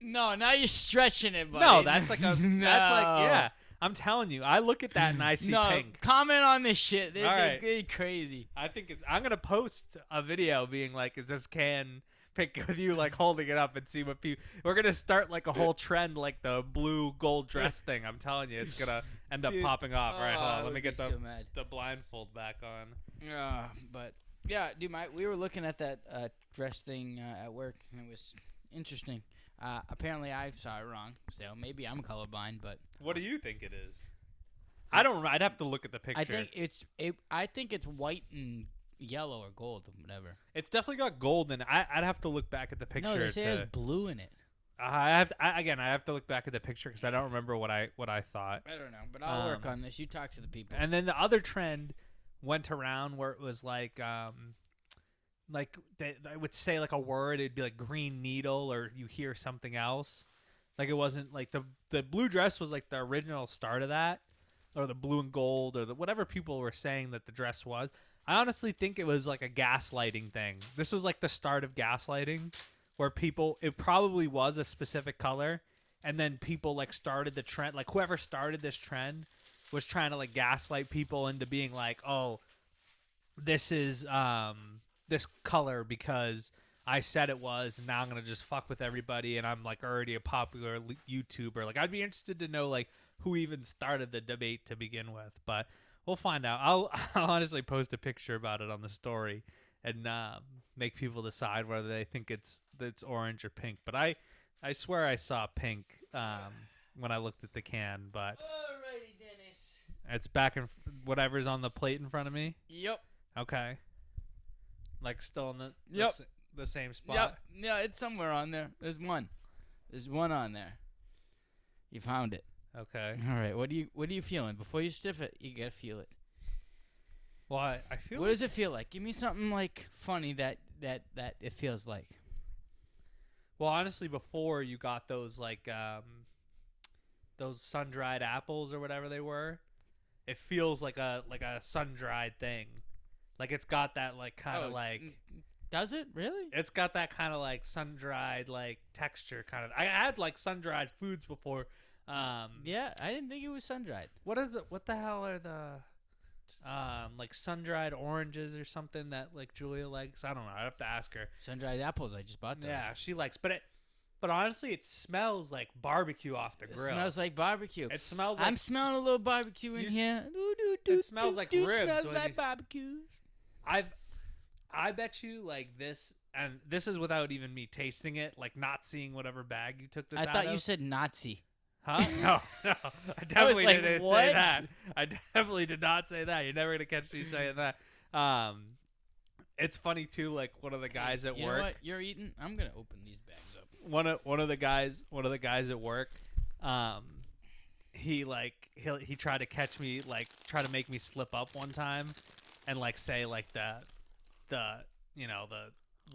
Speaker 2: No, now you're stretching it, buddy.
Speaker 1: No, that's like a.
Speaker 2: No.
Speaker 1: That's like yeah. I'm telling you, I look at that and I see
Speaker 2: no,
Speaker 1: pink.
Speaker 2: comment on this shit. This
Speaker 1: All
Speaker 2: is
Speaker 1: right.
Speaker 2: crazy.
Speaker 1: I think I'm gonna post a video being like, "Is this can pink?" with you like holding it up and see what people. We're gonna start like a whole trend like the blue gold dress thing. I'm telling you, it's gonna end up
Speaker 2: Dude,
Speaker 1: popping off. All right, hold
Speaker 2: I
Speaker 1: on. Let
Speaker 2: would
Speaker 1: me get
Speaker 2: be so mad.
Speaker 1: the blindfold back on.
Speaker 2: But yeah, dude, we were looking at that dress thing at work, and it was interesting. Apparently, I saw it wrong, so maybe I'm colorblind. But
Speaker 1: What do you think it is? I don't. I'd have to look at the picture.
Speaker 2: I think it's white and yellow or gold or whatever.
Speaker 1: It's definitely got gold in it. I'd have to look back at the picture.
Speaker 2: No, they say there's blue in it.
Speaker 1: I have to look back at the picture because I don't remember what I thought.
Speaker 2: I don't know, but I'll work on this. You talk to the people.
Speaker 1: And then the other trend went around where it was like I would say like a word. It'd be like green needle, or you hear something else. Like it wasn't like the blue dress was like the original start of that, or the blue and gold, or whatever people were saying that the dress was. I honestly think it was like a gaslighting thing. This was like the start of gaslighting, where it probably was a specific color, and then people like started the trend. Like whoever started this trend was trying to like gaslight people into being like, oh, this is this color because I said it was, and now I'm gonna just fuck with everybody, and I'm like already a popular YouTuber. Like I'd be interested to know like who even started the debate to begin with, but we'll find out. I'll honestly post a picture about it on the story and make people decide whether they think it's orange or pink. But I swear I saw pink when I looked at the can, but
Speaker 2: Alrighty, Dennis.
Speaker 1: it's back in whatever's on the plate in front of me.
Speaker 2: Yep.
Speaker 1: Okay. Like still in
Speaker 2: Yep.
Speaker 1: the same spot.
Speaker 2: Yep. Yeah, it's somewhere on there. There's one. There's one on there. You found it.
Speaker 1: Okay.
Speaker 2: All right. What are you feeling? Before you stiff it, you gotta feel it.
Speaker 1: Well, I feel.
Speaker 2: What does it feel like? Give me something like funny that it feels like.
Speaker 1: Well, honestly, before you got those like those sun dried apples or whatever they were, it feels like a sun dried thing. Like it's got that like kind of like.
Speaker 2: Does it really?
Speaker 1: It's got that kind of like sun dried like texture kind of. I had like sun dried foods before.
Speaker 2: Yeah, I didn't think it was sun dried.
Speaker 1: What the hell are the like sun dried oranges or something that like Julia likes? I don't know. I have to ask her.
Speaker 2: Sun dried apples. I just bought those.
Speaker 1: Yeah, she likes, but honestly, it smells like barbecue off the grill.
Speaker 2: It smells like barbecue.
Speaker 1: It smells like
Speaker 2: I'm smelling a little barbecue in here.
Speaker 1: It smells like ribs.
Speaker 2: Smells like barbecue.
Speaker 1: I bet you like this, and this is without even me tasting it, like not seeing whatever bag you took this out of.
Speaker 2: I thought you said Nazi.
Speaker 1: Huh? No. I definitely
Speaker 2: like,
Speaker 1: didn't
Speaker 2: what?
Speaker 1: say that. I definitely did not say that. You're never gonna catch me saying that. It's funny too. Like one of the guys at
Speaker 2: you
Speaker 1: work.
Speaker 2: Know what you're eating? I'm gonna open these bags up.
Speaker 1: One of the guys at work. He tried to catch me, like try to make me slip up one time, and like say like the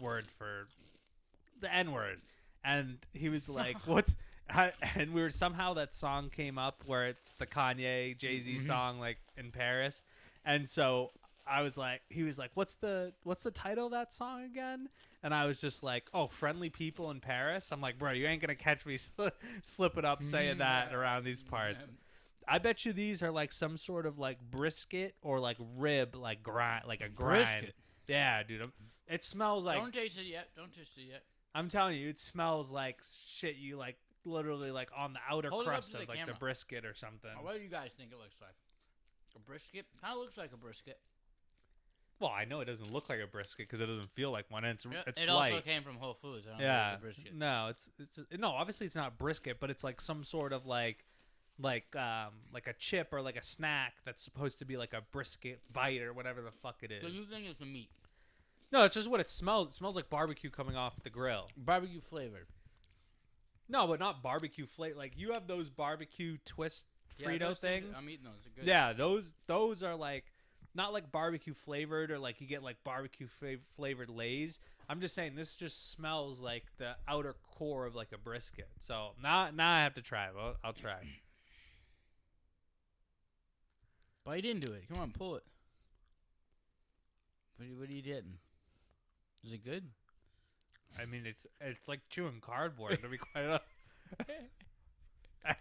Speaker 1: word for the N word, and he was like, "What's?" And we were somehow that song came up where it's the Kanye Jay-Z song like in Paris, and so I was like, he was like, "What's the title of that song again?" And I was just like, "Oh, Friendly People in Paris." I'm like, "Bro, you ain't gonna catch me slipping up saying that around these parts." I bet you these are like some sort of like brisket or like rib, like grind, like a grind.
Speaker 2: Brisket.
Speaker 1: Yeah, dude. It smells like.
Speaker 2: Don't taste it yet. Don't taste it yet.
Speaker 1: I'm telling you, it smells like shit. You like literally like on the outer
Speaker 2: Hold it up
Speaker 1: crust
Speaker 2: to
Speaker 1: of
Speaker 2: the
Speaker 1: like
Speaker 2: camera.
Speaker 1: the brisket or something.
Speaker 2: What do you guys think it looks like? A brisket? Kind of looks like a brisket.
Speaker 1: Well, I know it doesn't look like a brisket because it doesn't feel like one. And it's
Speaker 2: it
Speaker 1: light.
Speaker 2: also came from Whole Foods. I don't
Speaker 1: Yeah.
Speaker 2: think it's a brisket.
Speaker 1: No, it's no. Obviously, it's not brisket, but it's like some sort of like a chip or like a snack that's supposed to be like a brisket bite or whatever the fuck it is.
Speaker 2: So you think it's a meat?
Speaker 1: No, it's just what it smells. It smells like barbecue coming off the grill.
Speaker 2: Barbecue flavored.
Speaker 1: No, but not barbecue flavor. Like you have those barbecue twist Frito things.
Speaker 2: I'm eating those. They're good.
Speaker 1: Yeah, those are like not like barbecue flavored or like you get like barbecue flavored Lay's. I'm just saying this just smells like the outer core of like a brisket. So now I have to try it. I'll try.
Speaker 2: Bite into it. Come on, pull it. What are you getting? Is it good?
Speaker 1: I mean, it's like chewing cardboard. To be quite honest.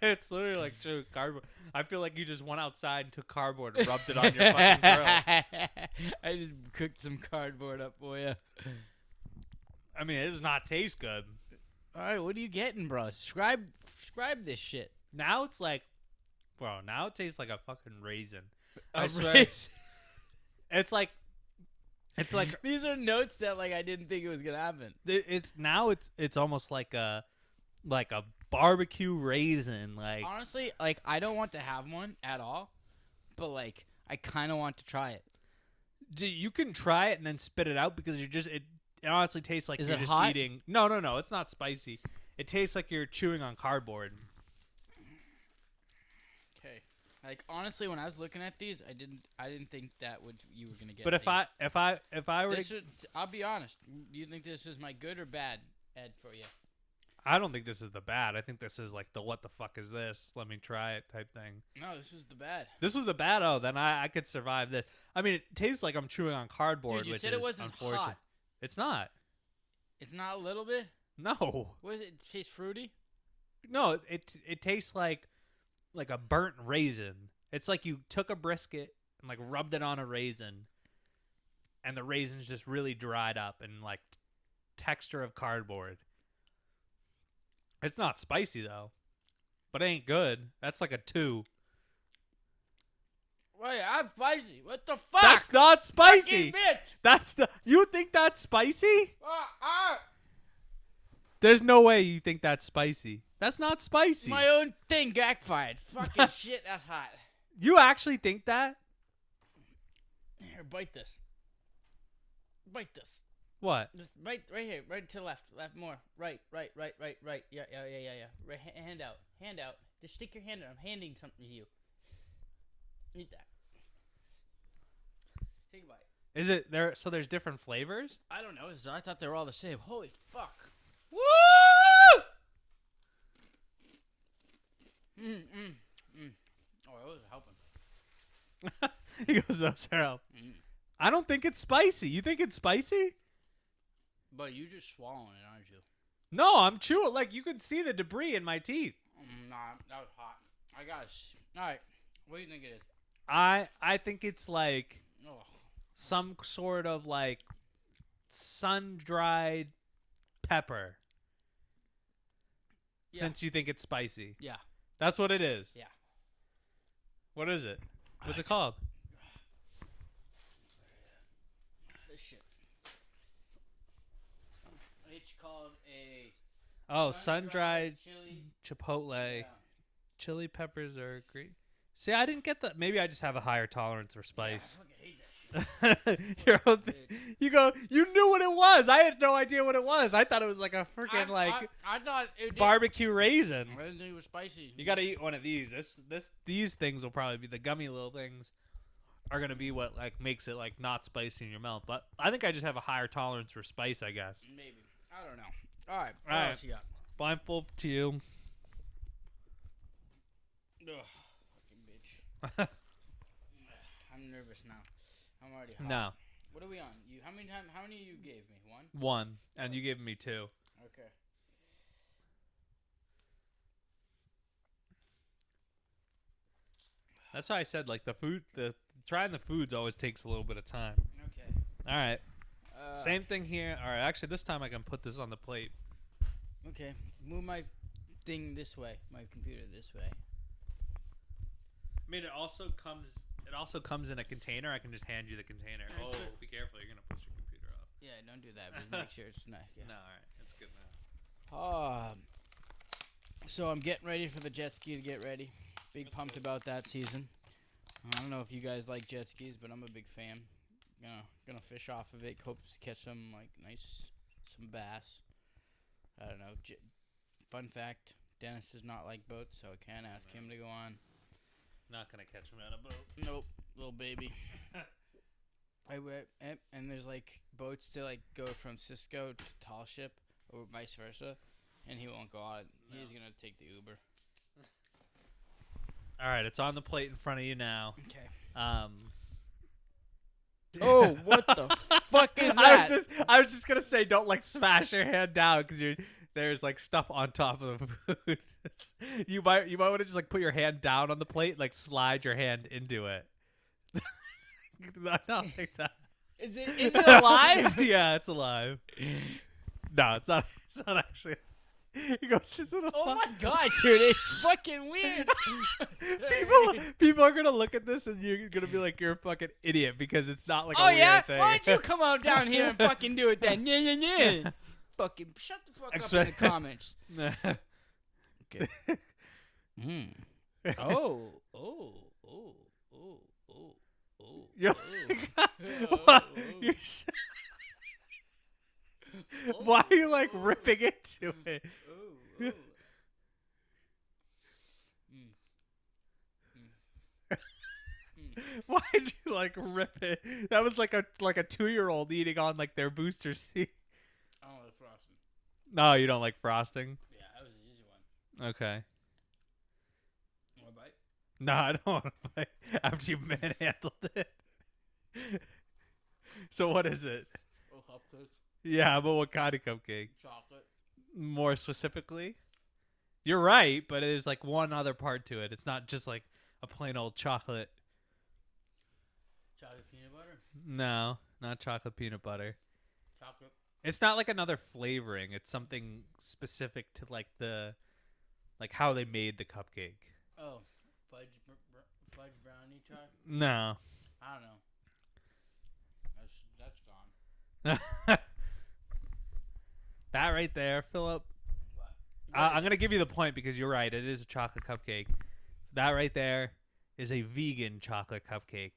Speaker 1: It's literally like chewing cardboard. I feel like you just went outside and took cardboard and rubbed it on your fucking grill.
Speaker 2: I just cooked some cardboard up for you.
Speaker 1: I mean, it does not taste good.
Speaker 2: All right, what are you getting, bro? Describe this shit.
Speaker 1: Now it's like, bro. Now it tastes like a fucking raisin.
Speaker 2: A
Speaker 1: I swear.
Speaker 2: raisin?
Speaker 1: It's like
Speaker 2: These are notes that like I didn't think it was gonna happen.
Speaker 1: It's almost like a barbecue raisin. Like
Speaker 2: Honestly, like I don't want to have one at all, but like I kind of want to try it.
Speaker 1: You can try it and then spit it out because it honestly tastes like
Speaker 2: Is
Speaker 1: you're
Speaker 2: it
Speaker 1: just
Speaker 2: hot?
Speaker 1: eating. No, it's not spicy. It tastes like you're chewing on cardboard.
Speaker 2: Okay. Like honestly, when I was looking at these, I didn't think that you were gonna get.
Speaker 1: But if I were to,
Speaker 2: I'll be honest. Do you think this is my good or bad Ed for you?
Speaker 1: I don't think this is the bad. I think this is like the what the fuck is this? Let me try it type thing.
Speaker 2: No, this was the bad.
Speaker 1: This was the bad. Oh, then I could survive this. I mean, it tastes like I'm chewing on cardboard,
Speaker 2: Dude, you
Speaker 1: which
Speaker 2: said
Speaker 1: is
Speaker 2: it wasn't
Speaker 1: unfortunate.
Speaker 2: hot.
Speaker 1: It's not.
Speaker 2: It's not a little bit.
Speaker 1: No.
Speaker 2: What is it? It tastes fruity.
Speaker 1: No, it tastes like a burnt raisin. It's like you took a brisket and like rubbed it on a raisin, and the raisins just really dried up and like texture of cardboard. It's not spicy though, but it ain't good. That's like a 2.
Speaker 2: Wait, I'm spicy. What the fuck?
Speaker 1: That's not spicy.
Speaker 2: Fucking bitch.
Speaker 1: That's the. You think that's spicy? There's no way you think that's spicy. That's not spicy.
Speaker 2: My own thing backfired. Fucking shit, that's hot.
Speaker 1: You actually think that?
Speaker 2: Here, bite this. Bite this.
Speaker 1: What?
Speaker 2: Just right here, right to left, more, right. Yeah. Right, hand out. Just stick your hand out. I'm handing something to you. Eat that. Take a bite.
Speaker 1: Is it there? So there's different flavors?
Speaker 2: I don't know. I thought they were all the same. Holy fuck.
Speaker 1: Woo!
Speaker 2: Oh, those are helping.
Speaker 1: He goes, those are help. I don't think it's spicy. You think it's spicy?
Speaker 2: But you just swallowing it, aren't you?
Speaker 1: No, I'm chewing. Like, you can see the debris in my teeth.
Speaker 2: Nah, that was hot. I got it. All right. What do you think it is?
Speaker 1: I think it's like
Speaker 2: Oh.
Speaker 1: some sort of like sun-dried pepper.
Speaker 2: Yeah.
Speaker 1: Since you think it's spicy.
Speaker 2: Yeah.
Speaker 1: That's what it is.
Speaker 2: Yeah.
Speaker 1: What is it? What's it called?
Speaker 2: This shit. It's called a
Speaker 1: Sun-dried
Speaker 2: chili.
Speaker 1: chipotle.
Speaker 2: Yeah.
Speaker 1: Chili peppers are great. See, I didn't get that. Maybe I just have a higher tolerance for
Speaker 2: Yeah,
Speaker 1: spice.
Speaker 2: I fucking hate that shit.
Speaker 1: You knew what it was. I had no idea what it was. I thought it was like a freaking
Speaker 2: I thought it did.
Speaker 1: barbecue raisin.
Speaker 2: I didn't think it was spicy.
Speaker 1: You gotta eat one of these. These things will probably be the gummy little things. Are gonna be what like makes it like not spicy in your mouth. But I think I just have a higher tolerance for spice. I guess.
Speaker 2: Maybe. I don't know. All right. What
Speaker 1: All right.
Speaker 2: else you got?
Speaker 1: Blindfold to you.
Speaker 2: Ugh, fucking bitch. I'm nervous now. I'm already hot.
Speaker 1: No,
Speaker 2: What are we on? You? How many you gave me? One?
Speaker 1: one, and you gave me 2.
Speaker 2: Okay.
Speaker 1: That's why I said like trying the foods always takes a little bit of time.
Speaker 2: Okay.
Speaker 1: All right.
Speaker 2: Uh,
Speaker 1: Same thing here. All right. Actually, this time I can put this on the plate.
Speaker 2: Okay. Move my thing this way. My computer this way.
Speaker 1: I mean, it also comes in a container. I can just hand you the container. Oh, be careful! You're gonna push your computer off.
Speaker 2: Yeah, don't do that. But make sure it's nice. Yeah.
Speaker 1: No, all right. That's good now.
Speaker 2: So I'm getting ready for the jet ski to get ready. Big
Speaker 1: That's
Speaker 2: pumped
Speaker 1: good.
Speaker 2: about that season. I don't know if you guys like jet skis, but I'm a big fan. Gonna fish off of it. Hope to catch some some bass. I don't know. Fun fact: Dennis does not like boats, so I can't ask him to go on.
Speaker 1: Not gonna catch me on a boat.
Speaker 2: Nope, little baby. And there's like boats to like go from Cisco to Tall Ship or vice versa, and he won't go on.
Speaker 1: No.
Speaker 2: He's gonna take the Uber.
Speaker 1: All right, it's on the plate in front of you now.
Speaker 2: Okay. Oh, what the fuck is that?
Speaker 1: I was just gonna say, don't like smash your hand down because there's like stuff on top of the food. you might want to just like put your hand down on the plate, like slide your hand into it. Not like that.
Speaker 2: Is it alive?
Speaker 1: Yeah, it's alive. No, it's not. It's not actually. He goes, "Is it alive?"
Speaker 2: Oh my god, dude, it's fucking weird.
Speaker 1: people are gonna look at this and you're gonna be like, "You're a fucking idiot," because it's not like
Speaker 2: Oh
Speaker 1: a weird
Speaker 2: yeah?
Speaker 1: thing.
Speaker 2: Why don't you come on down here and fucking do it then? Yeah. Fucking shut the fuck up in the comments. Okay. Oh.
Speaker 1: You're
Speaker 2: Oh.
Speaker 1: What? Why are you like ripping into it? Why'd you like rip it? That was like a 2-year-old eating on like their booster seat.
Speaker 2: I don't like frosting.
Speaker 1: No, you don't like frosting?
Speaker 2: Yeah, that was an easy one.
Speaker 1: Okay.
Speaker 2: Want a bite?
Speaker 1: No, I don't want to bite after you manhandled it. So what is it?
Speaker 2: Oh, cupcakes.
Speaker 1: Yeah, but what kind of cupcake?
Speaker 2: Chocolate.
Speaker 1: More specifically? You're right, but there's like one other part to it. It's not just like a plain old chocolate.
Speaker 2: Chocolate peanut butter.
Speaker 1: No, not chocolate peanut butter.
Speaker 2: Chocolate.
Speaker 1: It's not like another flavoring. It's something specific to like how they made the cupcake.
Speaker 2: Oh, fudge brownie chocolate.
Speaker 1: No.
Speaker 2: I don't know. That's gone.
Speaker 1: That right there, Philip.
Speaker 2: What?
Speaker 1: I'm gonna give you the point because you're right. It is a chocolate cupcake. That right there is a vegan chocolate cupcake.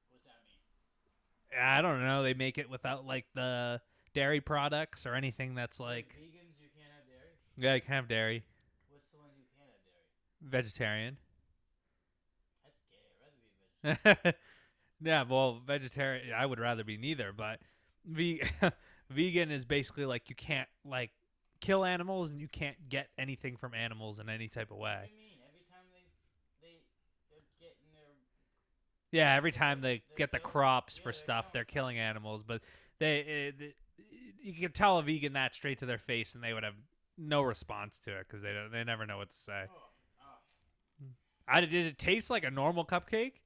Speaker 2: What's that mean?
Speaker 1: I don't know. They make it without like the dairy products or anything that's like.
Speaker 2: Vegans, you can't have dairy.
Speaker 1: Yeah, you can have dairy.
Speaker 2: What's the ones you can't have dairy?
Speaker 1: Vegetarian.
Speaker 2: That's gay. I'd rather be a vegetarian.
Speaker 1: Yeah, well, vegetarian. I would rather be neither, but vegan is basically like you can't like kill animals and you can't get anything from animals in any type of way.
Speaker 2: What do you mean? Every time they're getting their
Speaker 1: Yeah, every time they get the
Speaker 2: killing-
Speaker 1: crops
Speaker 2: yeah,
Speaker 1: for
Speaker 2: they're
Speaker 1: stuff, they're
Speaker 2: killing
Speaker 1: killing animals. But you can tell a vegan that straight to their face, and they would have no response to it because they never know what to say. Did it taste like a normal cupcake?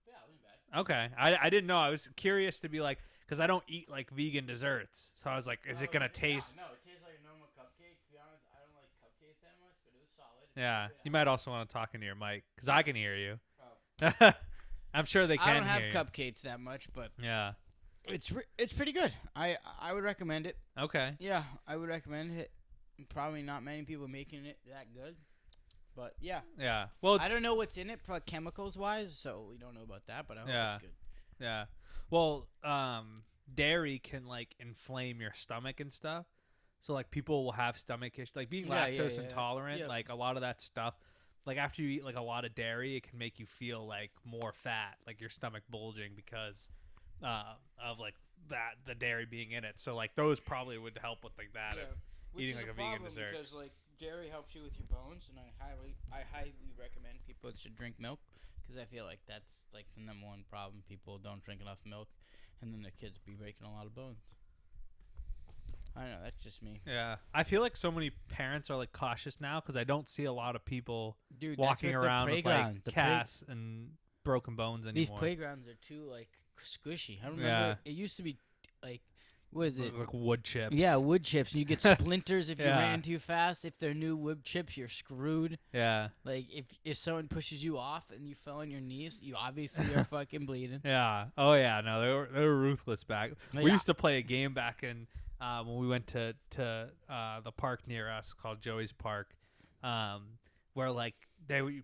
Speaker 2: Yeah, it wasn't bad.
Speaker 1: Okay, I didn't know. I was curious to be like, because I don't eat like vegan desserts, so I was like, is it gonna taste?
Speaker 2: No, it tastes like a normal cupcake. To be honest, I don't like cupcakes that much, but it was solid.
Speaker 1: Yeah,
Speaker 2: Good.
Speaker 1: you might also want to talk into your mic because I can hear you.
Speaker 2: Oh.
Speaker 1: I'm sure they can.
Speaker 2: I don't have
Speaker 1: hear you.
Speaker 2: cupcakes that much, but
Speaker 1: Yeah.
Speaker 2: it's pretty good. I would recommend it.
Speaker 1: Okay.
Speaker 2: Yeah, I would recommend it. Probably not many people making it that good, but yeah.
Speaker 1: Yeah. Well,
Speaker 2: I don't know what's in it, chemicals wise, so we don't know about that. But I hope it's good.
Speaker 1: Yeah. Well, dairy can like inflame your stomach and stuff. So like people will have stomach issues, like being lactose intolerant.
Speaker 2: Yeah.
Speaker 1: Like a lot of that stuff. Like after you eat like a lot of dairy, it can make you feel like more fat, like your stomach bulging because of like the dairy being in it. So like those probably would help with like that.
Speaker 2: Which
Speaker 1: eating
Speaker 2: is
Speaker 1: like a
Speaker 2: problem
Speaker 1: vegan dessert.
Speaker 2: because like dairy helps you with your bones, and I highly recommend people should drink milk because I feel like that's like the number one problem. People don't drink enough milk, and then their kids be breaking a lot of bones. I don't know, that's just me.
Speaker 1: Yeah, I feel like so many parents are like cautious now because I don't see a lot of people
Speaker 2: Dude,
Speaker 1: walking around with like
Speaker 2: the
Speaker 1: casts and broken bones anymore.
Speaker 2: These playgrounds are too like squishy. I remember it used to be like, what is it?
Speaker 1: Like wood chips.
Speaker 2: Yeah, wood chips. And you get splinters if you ran too fast. If they're new wood chips, you're screwed.
Speaker 1: Yeah.
Speaker 2: Like if someone pushes you off and you fell on your knees, you obviously are fucking bleeding.
Speaker 1: Yeah. Oh yeah. No, they were ruthless back.
Speaker 2: Oh,
Speaker 1: We used to play a game back in when we went to the park near us called Joey's Park, where like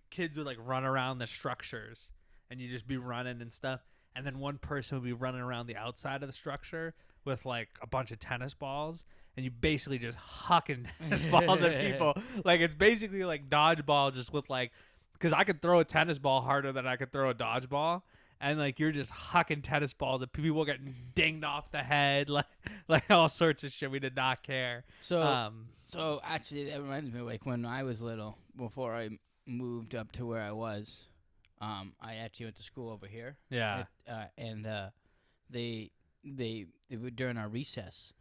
Speaker 1: kids would like run around the structures and you just be running and stuff, and then one person would be running around the outside of the structure with like a bunch of tennis balls, and you basically just hucking tennis balls at people. Like it's basically like dodgeball, just with like, because I could throw a tennis ball harder than I could throw a dodgeball. And like you're just hucking tennis balls at people getting dinged off the head, like all sorts of shit. We did not care.
Speaker 2: So actually, that reminds me, like when I was little, before I moved up to where I was, I actually went to school over here.
Speaker 1: Yeah.
Speaker 2: They would, during our recess,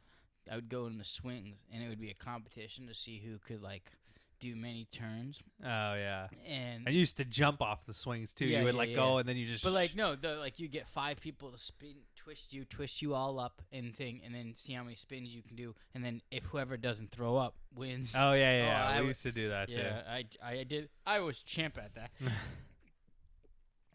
Speaker 2: I would go in the swings, and it would be a competition to see who could like do many turns.
Speaker 1: Oh yeah.
Speaker 2: And
Speaker 1: I used to jump off the swings too. You would go and then you just.
Speaker 2: But like no, you get 5 people to spin, twist you all up and then see how many spins you can do, and then if whoever doesn't throw up wins.
Speaker 1: Oh yeah. We used to do that too.
Speaker 2: Yeah, I did. I was champ at that.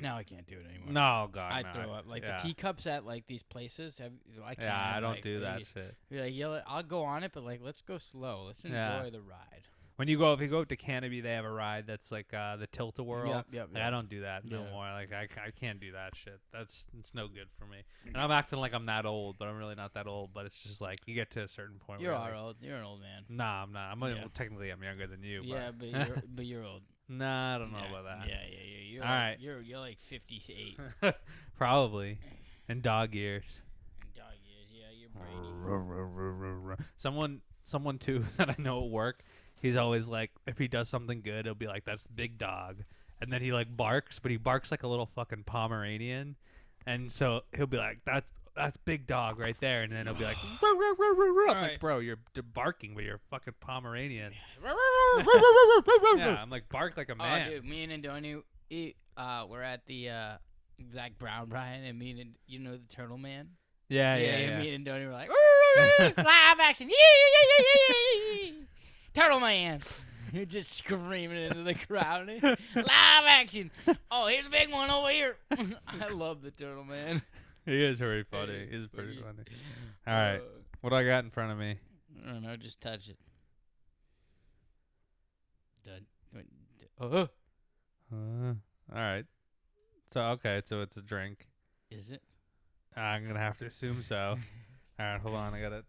Speaker 2: Now I can't do it anymore.
Speaker 1: No, God,
Speaker 2: I throw up like the teacups at like these places. I can't.
Speaker 1: Yeah, I don't
Speaker 2: like,
Speaker 1: do that shit.
Speaker 2: You're like, yeah, I'll go on it, but like, let's go slow. Let's enjoy the ride.
Speaker 1: When you go, if you go up to Canopy, they have a ride that's like the Tilt-A-Whirl.
Speaker 2: Yep.
Speaker 1: Like, I don't do that no more. Like I can't do that shit. It's no good for me. And I'm acting like I'm that old, but I'm really not that old. But it's just like you get to a certain point.
Speaker 2: You're
Speaker 1: where
Speaker 2: old. You're an old man.
Speaker 1: Nah, I'm not. Technically I'm younger than you.
Speaker 2: Yeah, but you're old.
Speaker 1: Nah, I don't know about that.
Speaker 2: Yeah. You're
Speaker 1: all right.
Speaker 2: You're like 58.
Speaker 1: Probably. And dog years.
Speaker 2: Yeah, you're Brady.
Speaker 1: Someone too that I know at work. He's always like, if he does something good, he'll be like, "That's big dog," and then he like barks, but he barks like a little fucking Pomeranian, and so he'll be like, "That's that's big dog right there, and then it'll be like, "Ruh, ruh, ruh, ruh, ruh." I'm like,
Speaker 2: Right.
Speaker 1: bro, you're barking, but you're a fucking Pomeranian. Yeah, I'm like, bark like a man.
Speaker 2: Oh, dude, me and Andoni, we're at the Zach Brown, Brian, and me and you know the Turtle Man.
Speaker 1: Yeah.
Speaker 2: Me and Andoni were like, live action, Turtle Man. Just screaming into the crowd. Live action. Oh, here's a big one over here. I love the Turtle Man.
Speaker 1: He is very funny. He's pretty funny. All right, what do I got in front of me?
Speaker 2: I don't know. Just touch it. Done.
Speaker 1: All right. So so it's a drink.
Speaker 2: Is it?
Speaker 1: I'm gonna have to assume so. All right, hold on. I gotta.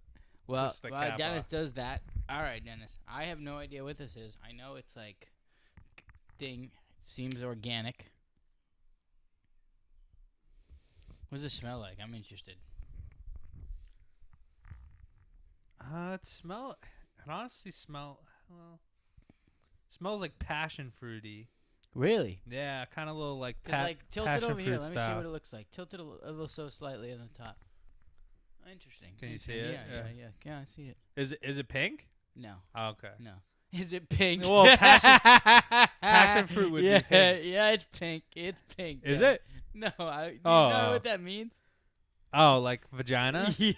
Speaker 2: Well,
Speaker 1: twist the cap
Speaker 2: Dennis
Speaker 1: off.
Speaker 2: does that. All right, Dennis. I have no idea what this is. I know it's like thing. Seems organic. What does it smell like? I'm interested.
Speaker 1: It honestly smells like passion fruity.
Speaker 2: Really?
Speaker 1: Yeah, kind of little like
Speaker 2: tilt it
Speaker 1: passion
Speaker 2: over here.
Speaker 1: fruit
Speaker 2: Let me see
Speaker 1: style.
Speaker 2: what it looks like. Tilt it a little so slightly on the top. Interesting.
Speaker 1: Can you see it?
Speaker 2: Yeah, I see it.
Speaker 1: Is it pink?
Speaker 2: No.
Speaker 1: Oh, okay.
Speaker 2: No. Is it pink?
Speaker 1: Well, passion fruit would be pink.
Speaker 2: Yeah, it's pink. It's pink.
Speaker 1: Is
Speaker 2: yeah.
Speaker 1: it?
Speaker 2: No, do you
Speaker 1: Oh.
Speaker 2: know what that means?
Speaker 1: Oh, like vagina?
Speaker 2: Yeah.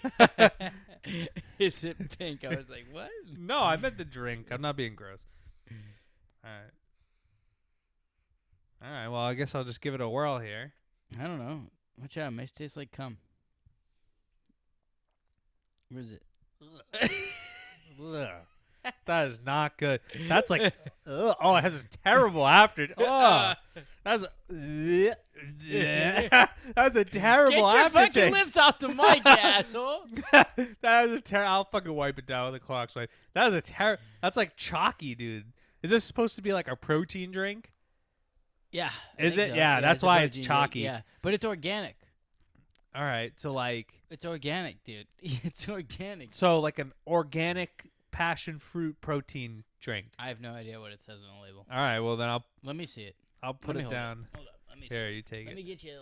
Speaker 2: Is it pink? I was like, what?
Speaker 1: No, I meant the drink. I'm not being gross. All right. Well, I guess I'll just give it a whirl here.
Speaker 2: I don't know. Watch out. It may taste like cum. Where is it?
Speaker 1: Ugh. That is not good. That's like, ugh. Oh, it has a terrible after. Oh, that's that's a terrible
Speaker 2: Get your
Speaker 1: aftertaste.
Speaker 2: fucking lips off the mic, you asshole.
Speaker 1: That is a terrible. I'll fucking wipe it down with a clock swipe. That is a terrible. That's like chalky, dude. Is this supposed to be like a protein drink?
Speaker 2: Yeah.
Speaker 1: Is it? Yeah, that's why it's chalky.
Speaker 2: Yeah, but it's organic.
Speaker 1: All right, so like,
Speaker 2: It's organic, dude. It's organic.
Speaker 1: so like an organic passion fruit protein drink.
Speaker 2: I have no idea what it says on the label.
Speaker 1: All right, well then
Speaker 2: Let me see it.
Speaker 1: I'll put
Speaker 2: Let me
Speaker 1: it
Speaker 2: hold
Speaker 1: down.
Speaker 2: Hold up. Let me see.
Speaker 1: Here, you take
Speaker 2: Let
Speaker 1: it.
Speaker 2: me get you.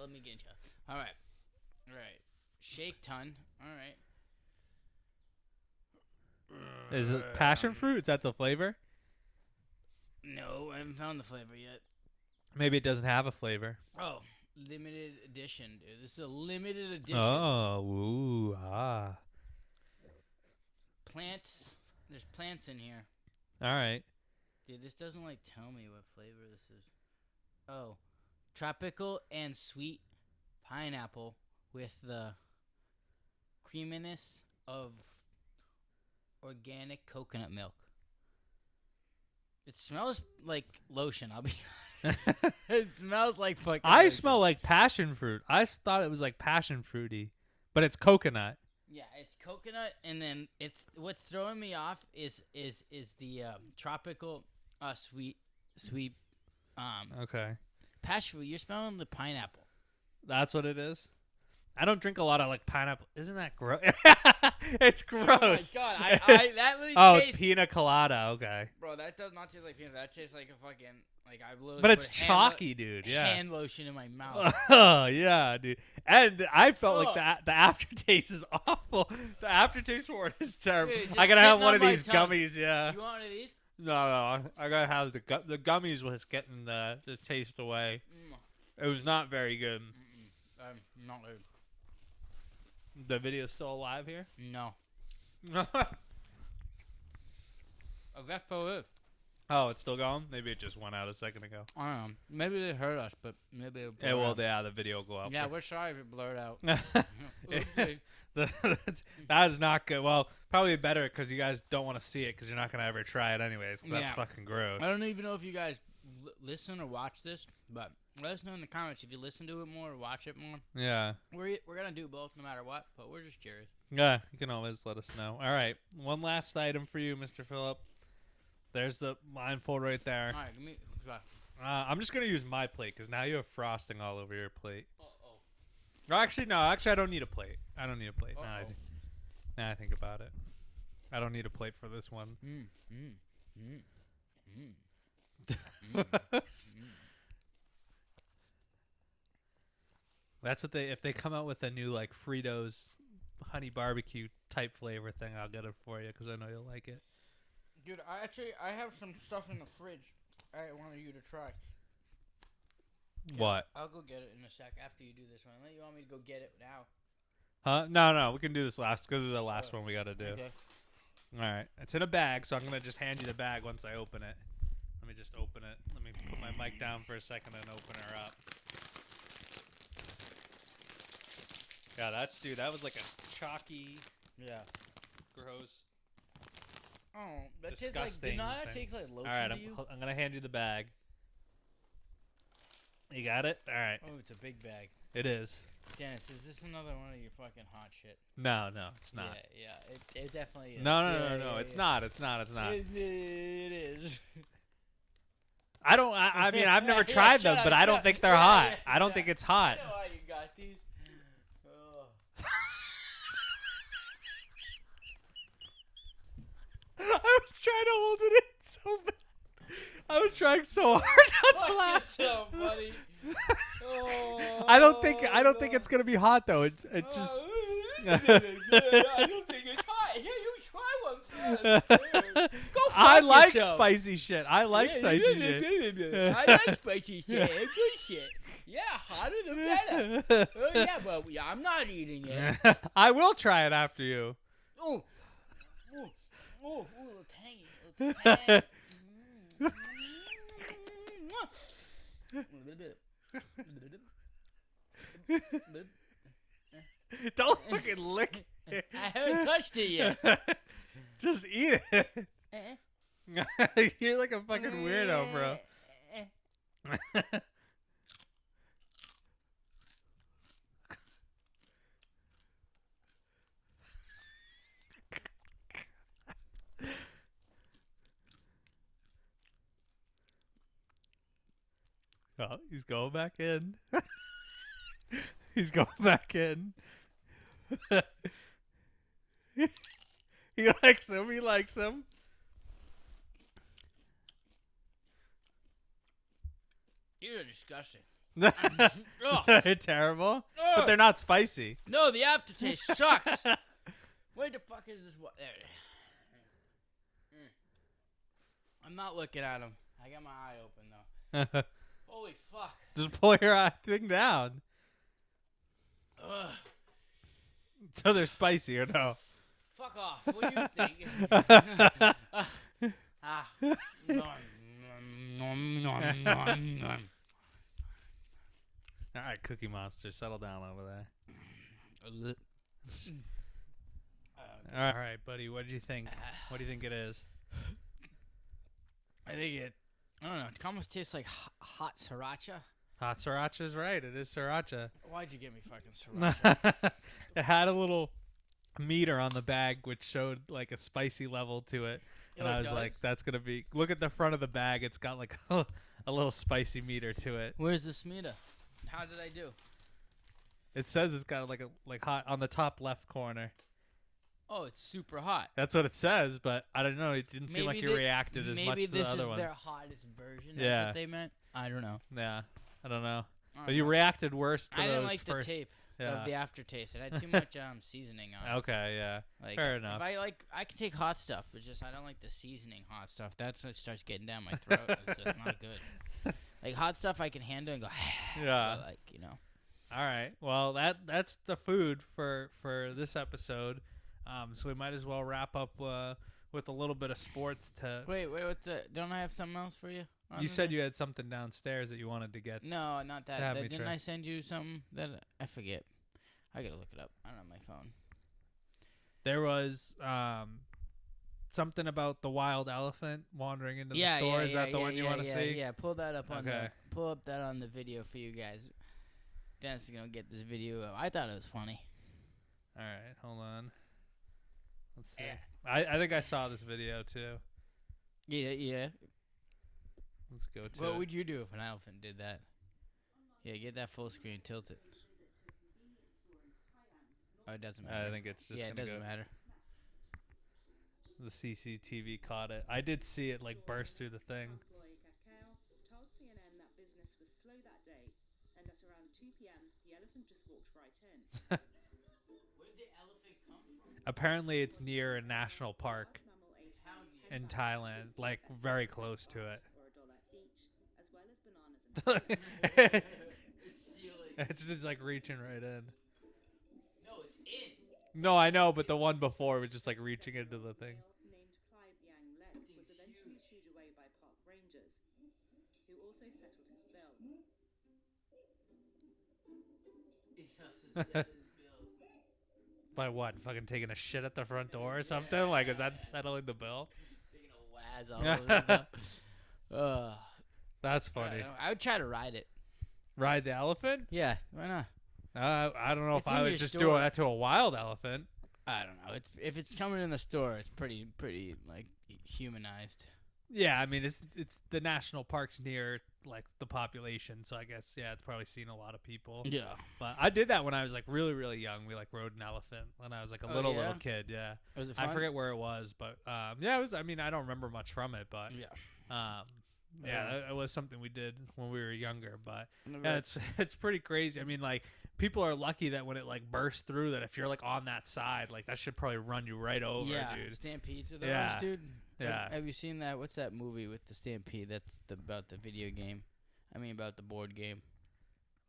Speaker 2: All right. Shake ton. All right.
Speaker 1: Is it passion fruit? Is that the flavor?
Speaker 2: No, I haven't found the flavor yet.
Speaker 1: Maybe it doesn't have a flavor.
Speaker 2: Oh, limited edition, dude. This is a limited edition.
Speaker 1: Oh, ooh, ah.
Speaker 2: Plants. There's plants in here.
Speaker 1: All right.
Speaker 2: Dude, this doesn't like tell me what flavor this is. Oh, tropical and sweet pineapple with the creaminess of organic coconut milk. It smells like lotion. I'll be honest. It smells like fucking
Speaker 1: I
Speaker 2: lotion.
Speaker 1: smell like passion fruit. I thought it was like passion fruity, but it's coconut.
Speaker 2: Yeah, it's coconut, and then it's what's throwing me off is the tropical sweet
Speaker 1: Okay.
Speaker 2: passion fruit. You're smelling the pineapple.
Speaker 1: That's what it is. I don't drink a lot of like pineapple. Isn't that gross? It's gross.
Speaker 2: Oh my god, I that really
Speaker 1: Oh,
Speaker 2: tastes.
Speaker 1: it's pina colada. Okay.
Speaker 2: Bro, that does not taste like peanut. That tastes like a fucking I've literally.
Speaker 1: But it's
Speaker 2: put
Speaker 1: chalky, dude. Yeah.
Speaker 2: hand lotion in my mouth.
Speaker 1: Oh yeah, dude. And I felt like
Speaker 2: Ugh.
Speaker 1: the aftertaste is awful. The aftertaste for it is terrible.
Speaker 2: Dude, it's
Speaker 1: I
Speaker 2: just
Speaker 1: gotta have
Speaker 2: sitting
Speaker 1: one
Speaker 2: on
Speaker 1: of
Speaker 2: my
Speaker 1: these
Speaker 2: tongue.
Speaker 1: gummies. Yeah.
Speaker 2: You want one of these?
Speaker 1: No, I gotta have the gummies was getting the taste away. It was not very good.
Speaker 2: Not good.
Speaker 1: The video's still alive here.
Speaker 2: No. Oh, that's so it.
Speaker 1: Oh, it's still going. Maybe it just went out a second ago.
Speaker 2: I don't know. Maybe they heard us, but maybe it
Speaker 1: Yeah, well, yeah, the video will go out.
Speaker 2: Yeah, we're sorry if it blurred out.
Speaker 1: Oopsie. That is not good. Well, probably better because you guys don't want to see it because you're not gonna ever try it anyways. 'Cause that's
Speaker 2: Yeah.
Speaker 1: fucking gross.
Speaker 2: I don't even know if you guys listen or watch this, but let us know in the comments if you listen to it more or watch it more.
Speaker 1: Yeah.
Speaker 2: We're gonna do both no matter what, but we're just curious.
Speaker 1: Yeah, you can always let us know. All right, one last item for you, Mr. Phillip. There's the blindfold right there.
Speaker 2: All right, give me.
Speaker 1: I'm just gonna use my plate because now you have frosting all over your plate.
Speaker 2: Oh.
Speaker 1: No, actually, I don't need a plate. I don't need a plate.
Speaker 2: Uh-oh.
Speaker 1: Now I think about it. I don't need a plate for this one. That's what they if they come out with a new like Fritos honey barbecue type flavor thing, I'll get it for you because I know you'll like it.
Speaker 2: Dude, I have some stuff in the fridge I wanted you to try.
Speaker 1: What?
Speaker 2: I'll go get it in a sec after you do this one. You want me to go get it now?
Speaker 1: Huh? No, we can do this last because this is the last one we got to do.
Speaker 2: Okay.
Speaker 1: All right, it's in a bag, so I'm gonna just hand you the bag once I open it. Let me just open it. Let me put my mic down for a second and open her up. Yeah, that was like a chalky, gross.
Speaker 2: Oh, that tastes like.
Speaker 1: Disgusting
Speaker 2: Did not that
Speaker 1: thing.
Speaker 2: taste like lotion
Speaker 1: All right,
Speaker 2: to you?
Speaker 1: I'm gonna hand you the bag. You got it? All right.
Speaker 2: Oh, it's a big bag.
Speaker 1: It is.
Speaker 2: Dennis, is this another one of your fucking hot shit?
Speaker 1: No, it's not.
Speaker 2: Yeah, it definitely is.
Speaker 1: No. It's not. It's not.
Speaker 2: It is.
Speaker 1: I don't. I mean, I've never tried them, but I don't think they're hot. I don't think it's hot.
Speaker 2: I know why you got these.
Speaker 1: I was trying to hold it in so bad. I was trying so hard not to laugh.
Speaker 2: So funny.
Speaker 1: I don't think it's gonna be hot though. It just.
Speaker 2: I don't think it's hot. Here, you try one first. Go fuck
Speaker 1: I like
Speaker 2: yourself.
Speaker 1: spicy shit. I like spicy shit.
Speaker 2: I like spicy shit. Good shit. Yeah, hotter the better. Yeah, but I'm not eating it.
Speaker 1: I will try it after you.
Speaker 2: Oh, tangy. Tangy.
Speaker 1: Don't fucking lick it.
Speaker 2: I haven't touched it yet.
Speaker 1: Just eat it. You're like a fucking weirdo, bro. Oh, he's going back in. He's going back in. He likes him. He likes him.
Speaker 2: You're disgusting.
Speaker 1: They're terrible, but they're not spicy.
Speaker 2: No, the aftertaste sucks. Where the fuck is this? There. I'm not looking at them. I got my eye open though. Holy fuck.
Speaker 1: Just pull your thing down.
Speaker 2: Ugh.
Speaker 1: So they're spicy or no?
Speaker 2: Fuck off. What do you think?
Speaker 1: All right, Cookie Monster, settle down over there. All right, buddy. What did you think? What do you think it is?
Speaker 2: I don't know. It almost tastes like hot sriracha.
Speaker 1: Hot sriracha's right. It is sriracha.
Speaker 2: Why'd you give me fucking sriracha?
Speaker 1: It had a little meter on the bag which showed like a spicy level to it. And I was like, that's going to be... Look at the front of the bag. It's got like a little spicy meter to it.
Speaker 2: Where's this meter? How did I do?
Speaker 1: It says it's got like hot on the top left corner.
Speaker 2: Oh, it's super hot.
Speaker 1: That's what it says, but I don't know. It didn't seem like you reacted as much to the other one.
Speaker 2: Maybe this is their hottest version. That's what they meant. I don't know.
Speaker 1: Yeah, I don't know. But you reacted worse to those
Speaker 2: I didn't like
Speaker 1: first.
Speaker 2: the tape of the aftertaste. It had too much seasoning on it.
Speaker 1: Okay, yeah.
Speaker 2: Like,
Speaker 1: fair enough.
Speaker 2: If I can take hot stuff, but just I don't like the seasoning hot stuff. That's when it starts getting down my throat. It's just not good. Like hot stuff I can handle and go.
Speaker 1: Yeah.
Speaker 2: But, like, you know.
Speaker 1: All right. Well, that's the food for this episode. So we might as well wrap up with a little bit of sports.
Speaker 2: Wait. Don't I have something else for you?
Speaker 1: You said you had something downstairs that you wanted to get.
Speaker 2: No, not that. Didn't I send you something that I forget? I gotta look it up. I don't have my phone.
Speaker 1: There was something about the wild elephant wandering into the store. Is that the one you want to see?
Speaker 2: Yeah, pull that up pull up that on the video for you guys. Dennis is gonna get this video up. I thought it was funny.
Speaker 1: All right, hold on. Let's see. I think I saw this video too.
Speaker 2: Yeah.
Speaker 1: Let's go to
Speaker 2: What would you do if an elephant did that? Yeah, get that full screen, tilt it. Oh, it doesn't matter.
Speaker 1: I think it's just
Speaker 2: it doesn't matter.
Speaker 1: The CCTV caught it. I did see it like burst through the thing.
Speaker 3: Told CNN that business was slow that day, and at around 2 p.m., the elephant just
Speaker 2: Where did the elephant come from?
Speaker 1: Apparently, it's near a national park
Speaker 2: How
Speaker 1: in
Speaker 2: near?
Speaker 1: Thailand, like very close to it.
Speaker 2: It's stealing.
Speaker 1: It's just like reaching right in.
Speaker 2: No, it's in.
Speaker 1: No, I know, but the one before was just like reaching into the thing.
Speaker 2: Thing's huge. He just set his bill.
Speaker 1: By what? Fucking taking a shit at the front door or something?
Speaker 2: Yeah.
Speaker 1: Like, is that settling the bill?
Speaker 2: Taking a waz all over the bill.
Speaker 1: That's
Speaker 2: I don't
Speaker 1: funny.
Speaker 2: know. I would try to ride it.
Speaker 1: Ride the elephant?
Speaker 2: Yeah, why not?
Speaker 1: I don't know
Speaker 2: It's
Speaker 1: if I
Speaker 2: in
Speaker 1: would
Speaker 2: your
Speaker 1: just do
Speaker 2: store.
Speaker 1: that to a wild elephant.
Speaker 2: I don't know. It's if it's coming in the store, it's pretty like humanized.
Speaker 1: Yeah, I mean it's the national park's near like the population, so I guess yeah, it's probably seen a lot of people.
Speaker 2: Yeah.
Speaker 1: But I did that when I was like really really young. We like rode an elephant when I was like a
Speaker 2: Oh,
Speaker 1: little
Speaker 2: yeah?
Speaker 1: little kid. Yeah,
Speaker 2: Was it fun?
Speaker 1: I forget where it was, but yeah, it was. I mean, I don't remember much from it, but
Speaker 2: Yeah.
Speaker 1: yeah, it was something we did when we were younger. But
Speaker 2: Never-
Speaker 1: yeah, it's pretty crazy. I mean, like people are lucky that when it like bursts through, that if you're like on that side, like that should probably run you right over,
Speaker 2: yeah,
Speaker 1: dude.
Speaker 2: stampedes of those,
Speaker 1: Yeah.
Speaker 2: dude.
Speaker 1: Yeah.
Speaker 2: Have you seen that? What's that movie with the stampede? That's about the video game. I mean, about the board game.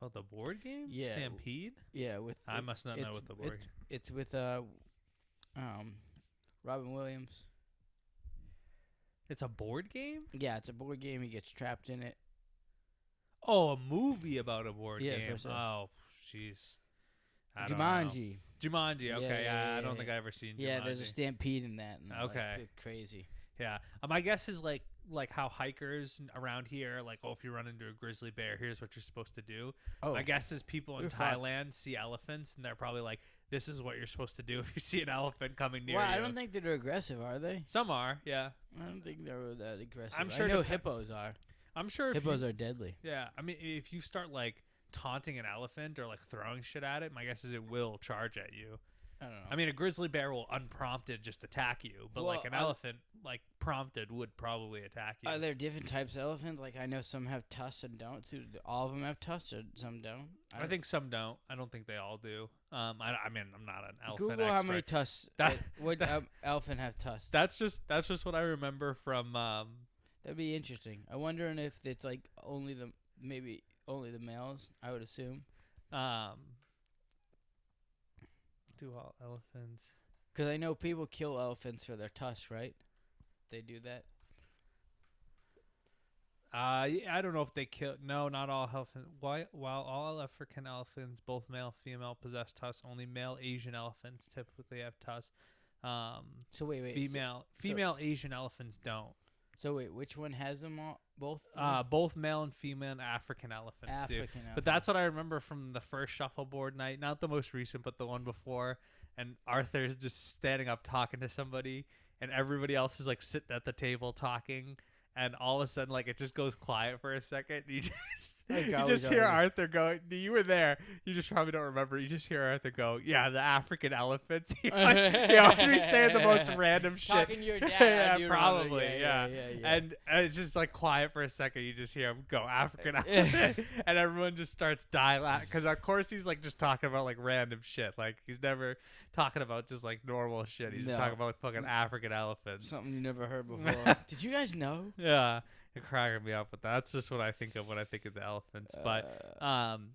Speaker 1: Oh, the board game?
Speaker 2: Yeah.
Speaker 1: Stampede?
Speaker 2: Yeah, with
Speaker 1: I must not know what the board game.
Speaker 2: It's with Robin Williams.
Speaker 1: It's a board game?
Speaker 2: Yeah, it's a board game. He gets trapped in it.
Speaker 1: Oh, a movie about a board
Speaker 2: Yeah,
Speaker 1: game.
Speaker 2: that's what I
Speaker 1: Oh, jeez. I don't know.
Speaker 2: Jumanji.
Speaker 1: Jumanji. Okay,
Speaker 2: yeah,
Speaker 1: I don't
Speaker 2: yeah.
Speaker 1: think I ever seen Jumanji.
Speaker 2: Yeah, there's a stampede in that. And
Speaker 1: Okay.
Speaker 2: Like, it's crazy.
Speaker 1: Yeah. My guess is like how hikers around here, like, oh, if you run into a grizzly bear, here's what you're supposed to do.
Speaker 2: Oh,
Speaker 1: My guess is people in
Speaker 2: We're fucked.
Speaker 1: Thailand see elephants, and they're probably like, this is what you're supposed to do if you see an elephant coming near
Speaker 2: well,
Speaker 1: you.
Speaker 2: I don't think they're aggressive, are they?
Speaker 1: Some are, yeah.
Speaker 2: I don't think they're that aggressive.
Speaker 1: I'm sure
Speaker 2: I know
Speaker 1: depen-
Speaker 2: hippos are.
Speaker 1: I'm sure if
Speaker 2: Hippos
Speaker 1: you,
Speaker 2: are deadly.
Speaker 1: yeah, I mean, if you start like taunting an elephant or like throwing shit at it, my guess is it will charge at you.
Speaker 2: I don't know.
Speaker 1: I mean, a grizzly bear will unprompted just attack you, but
Speaker 2: Well,
Speaker 1: like an elephant, like prompted, would probably attack you.
Speaker 2: Are there different types of elephants? Like I know some have tusks and don't. Do all of them have tusks or some don't?
Speaker 1: I think some don't. I don't think they all do. I mean, I'm not an elephant
Speaker 2: Google
Speaker 1: expert.
Speaker 2: how many tusks.
Speaker 1: That-
Speaker 2: What elephant have tusks?
Speaker 1: That's just what I remember from.
Speaker 2: That'd be interesting. I wondering if it's like maybe only the males. I would assume.
Speaker 1: Do all elephants?
Speaker 2: Because I know people kill elephants for their tusks, right? They do that.
Speaker 1: Yeah, I don't know if they kill. No, not all elephants. While all African elephants, both male and female, possess tusks, only male Asian elephants typically have tusks.
Speaker 2: So wait.
Speaker 1: Female Asian elephants don't.
Speaker 2: So wait, which one has them all? Both.
Speaker 1: Both male and female African elephants do.
Speaker 2: African.
Speaker 1: But that's what I remember from the first shuffleboard night, not the most recent, but the one before. And Arthur's just standing up talking to somebody, and everybody else is like sitting at the table talking. And all of a sudden, like, it just goes quiet for a second. You just hear Arthur go. You were there. You just probably don't remember. You just hear Arthur go, "Yeah, the African elephants." He always be saying the most random shit.
Speaker 2: Talking to your dad.
Speaker 1: Yeah, probably. Yeah. And it's just like quiet for a second. You just hear him go, "African elephant," and everyone just starts dying because of course he's like just talking about like random shit. Like he's never talking about just like normal shit. He's just talking about like fucking African elephants.
Speaker 2: Something you never heard before. Did you guys know?
Speaker 1: Yeah, you're cracking me up, but that's just what I think of when I think of the elephants. But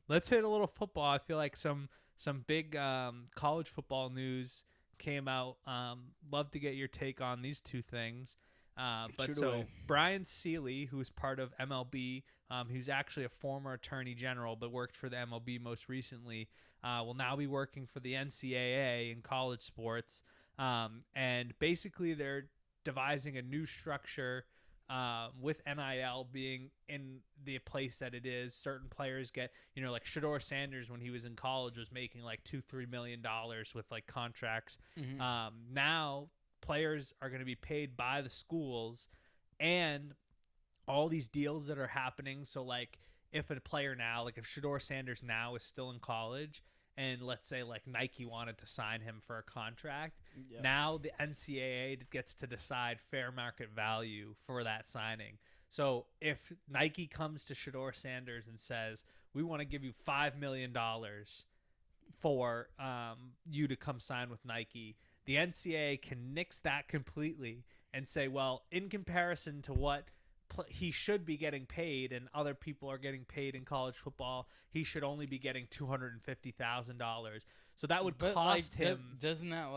Speaker 1: let's hit a little football. I feel like some big college football news came out. Love to get your take on these two things. But
Speaker 2: Shoot
Speaker 1: so
Speaker 2: away.
Speaker 1: Brian Seeley, who's part of MLB, who's actually a former attorney general but worked for the MLB most recently, will now be working for the NCAA in college sports. And basically they're devising a new structure with NIL being in the place that it is. Certain players get, like Shador Sanders when he was in college was making like $2-3 million with like contracts.
Speaker 2: Mhm.
Speaker 1: Now players are going to be paid by the schools, and all these deals that are happening. So like if a player now, like if Shador Sanders now is still in college, and let's say like Nike wanted to sign him for a contract,
Speaker 2: Yeah.
Speaker 1: now the NCAA gets to decide fair market value for that signing. So if Nike comes to Shador Sanders and says, we want to give you $5 million for you to come sign with Nike. The NCAA can nix that completely and say, well, in comparison to what he should be getting paid and other people are getting paid in college football, he should only be getting $250,000. So that would cost him.
Speaker 2: Doesn't that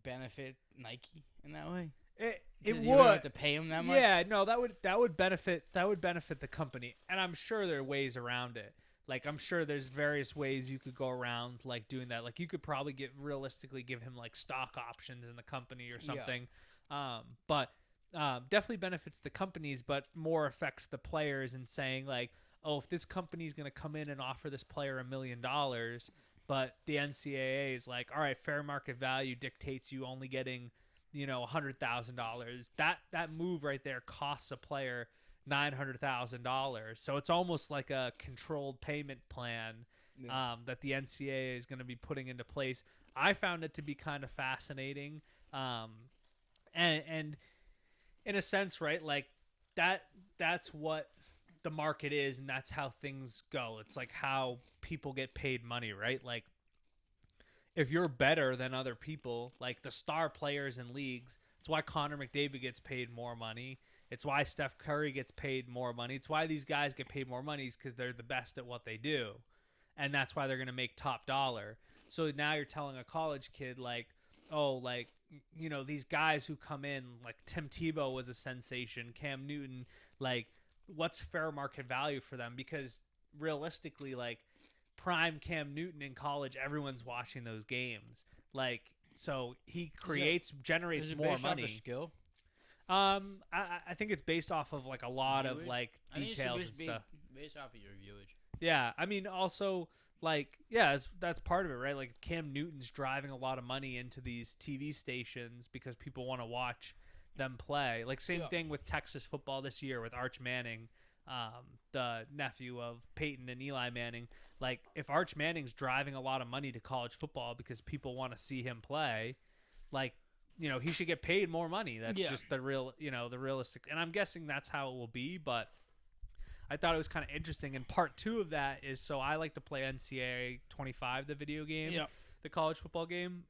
Speaker 2: benefit Nike in that way?
Speaker 1: It would.
Speaker 2: You don't have to pay him that much.
Speaker 1: Yeah, no, that would benefit the company, and I'm sure there are ways around it. Like, I'm sure there's various ways you could go around like doing that. Like, you could probably realistically give him like stock options in the company or something. Yeah. But definitely benefits the companies, but more affects the players and saying like, oh, if this company is going to come in and offer this player $1 million, but the NCAA is like, all right, fair market value dictates you only getting, $100,000. That move right there costs a player $900,000. So it's almost like a controlled payment plan that the NCAA is going to be putting into place. I found it to be kind of fascinating, and in a sense, right, like that's what the market is, and that's how things go. It's like how people get paid money, right? Like, if you're better than other people, like the star players in leagues, it's why Connor McDavid gets paid more money. It's why Steph Curry gets paid more money. It's why these guys get paid more money, is because they're the best at what they do. And that's why they're going to make top dollar. So now you're telling a college kid, like, oh, like, these guys who come in, like Tim Tebow was a sensation, Cam Newton, like, what's fair market value for them? Because realistically, like, prime Cam Newton in college, everyone's watching those games. Like, so he generates more money.
Speaker 2: Off of skill?
Speaker 1: I think it's based off of like a lot of like details and stuff.
Speaker 2: Based off of your viewage.
Speaker 1: Yeah, I mean, also like, yeah, that's part of it, right? Like, Cam Newton's driving a lot of money into these TV stations because people want to watch them play. Like, same thing with Texas football this year with Arch Manning, the nephew of Peyton and Eli Manning. Like, if Arch Manning's driving a lot of money to college football because people want to see him play, like, he should get paid more money. That's just the realistic. And I'm guessing that's how it will be, but I thought it was kind of interesting. And part 2 of that is, so I like to play NCAA 25, the video game, the college football game.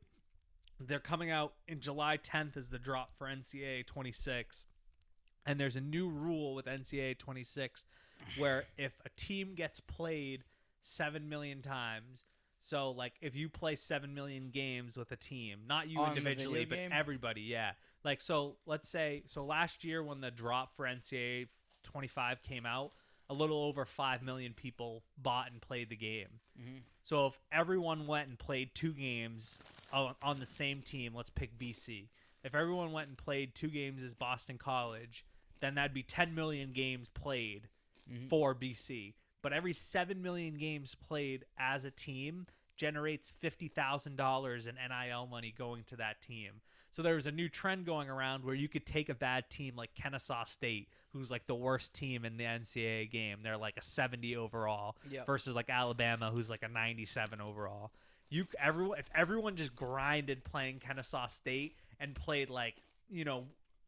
Speaker 1: They're coming out in July 10th is the drop for NCAA 26. And there's a new rule with NCAA 26 where if a team gets played 7 million times, so like if you play 7 million games with a team, not you individually, but everybody, like, so let's say, so last year when the drop for NCAA 25 came out, a little over 5 million people bought and played the game. Mm-hmm. So if everyone went and played 2 games on the same team, let's pick BC. If everyone went and played 2 games as Boston College, then that'd be 10 million games played for BC. But every 7 million games played as a team generates $50,000 in NIL money going to that team. So there was a new trend going around where you could take a bad team like Kennesaw State, who's like the worst team in the NCAA game. They're like a 70 overall versus like Alabama, who's like a 97 overall. If everyone just grinded playing Kennesaw State and played like,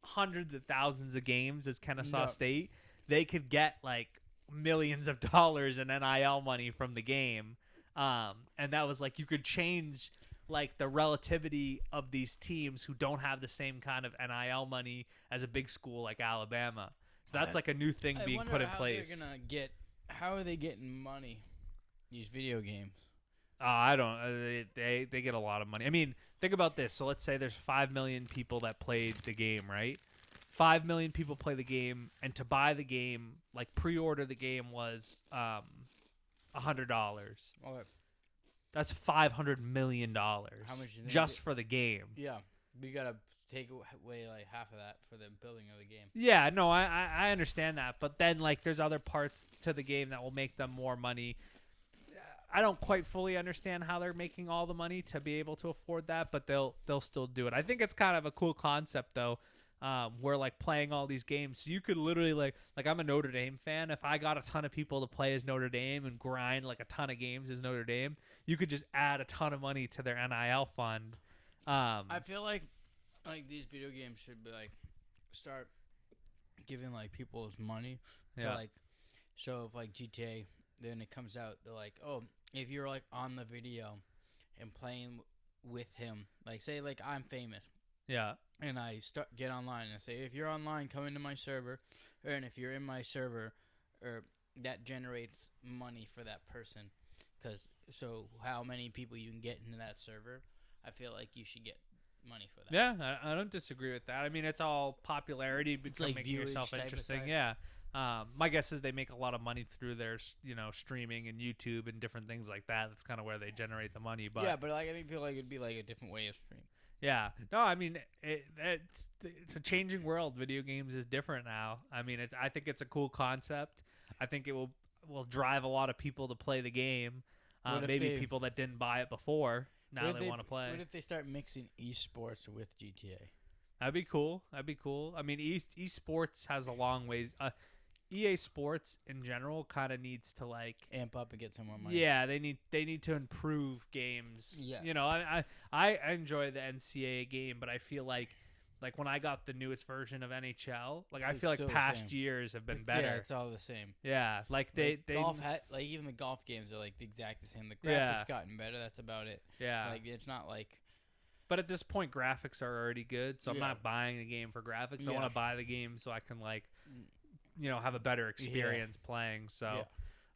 Speaker 1: hundreds of thousands of games as Kennesaw State, they could get like millions of dollars in NIL money from the game. And that was like, you could change like the relativity of these teams who don't have the same kind of NIL money as a big school like Alabama. So that's like a new thing being put in place.
Speaker 2: How are they getting money? These video games.
Speaker 1: I don't. They get a lot of money. I mean, think about this. So let's say there's 5 million people that played the game, right? 5 million people play the game, and to buy the game, like pre-order the game, was $100.
Speaker 2: Okay.
Speaker 1: That's $500 million.
Speaker 2: How much
Speaker 1: just for the game?
Speaker 2: Yeah, we gotta take away like half of that for the building of the game.
Speaker 1: Yeah, no, I understand that, but then like there's other parts to the game that will make them more money. I don't quite fully understand how they're making all the money to be able to afford that, but they'll still do it. I think it's kind of a cool concept though. We're like playing all these games. So you could literally like I'm a Notre Dame fan. If I got a ton of people to play as Notre Dame and grind like a ton of games as Notre Dame, you could just add a ton of money to their NIL fund.
Speaker 2: I feel like these video games should be like start giving like people's money to like, so if like GTA then it comes out, they're like, oh, if you're like on the video and playing with him, like say like I'm famous,
Speaker 1: Yeah.
Speaker 2: and I get online and I say, if you're online, come into my server, and if you're in my server, or that generates money for that person, because so how many people you can get into that server, I feel like you should get money for that.
Speaker 1: Yeah, I don't disagree with that. I mean, it's all popularity,
Speaker 2: like
Speaker 1: making yourself
Speaker 2: viewage type of
Speaker 1: interesting.
Speaker 2: site.
Speaker 1: Yeah. My guess is they make a lot of money through their, streaming and YouTube and different things like that. That's kind of where they generate the money. But
Speaker 2: Yeah, but like I feel like it'd be like a different way of stream.
Speaker 1: yeah, no, I mean, it's a changing world. Video games is different now. I mean, I think it's a cool concept. I think it will drive a lot of people to play the game. Maybe people that didn't buy it before now they want to play.
Speaker 2: What if they start mixing esports with GTA?
Speaker 1: That'd be cool. I mean, esports has a long ways. EA Sports in general kind of needs to like
Speaker 2: amp up and get some more money.
Speaker 1: Yeah, they need to improve games.
Speaker 2: Yeah,
Speaker 1: I enjoy the NCAA game, but I feel like when I got the newest version of NHL, like I feel like past years have been better.
Speaker 2: Yeah, it's all the same.
Speaker 1: Yeah, like they
Speaker 2: golf like even the golf games are like the exact same. The graphics gotten better. That's about it.
Speaker 1: Yeah,
Speaker 2: like it's not like.
Speaker 1: But at this point, graphics are already good, so I'm not buying the game for graphics. I want to buy the game so I can have a better experience playing. So,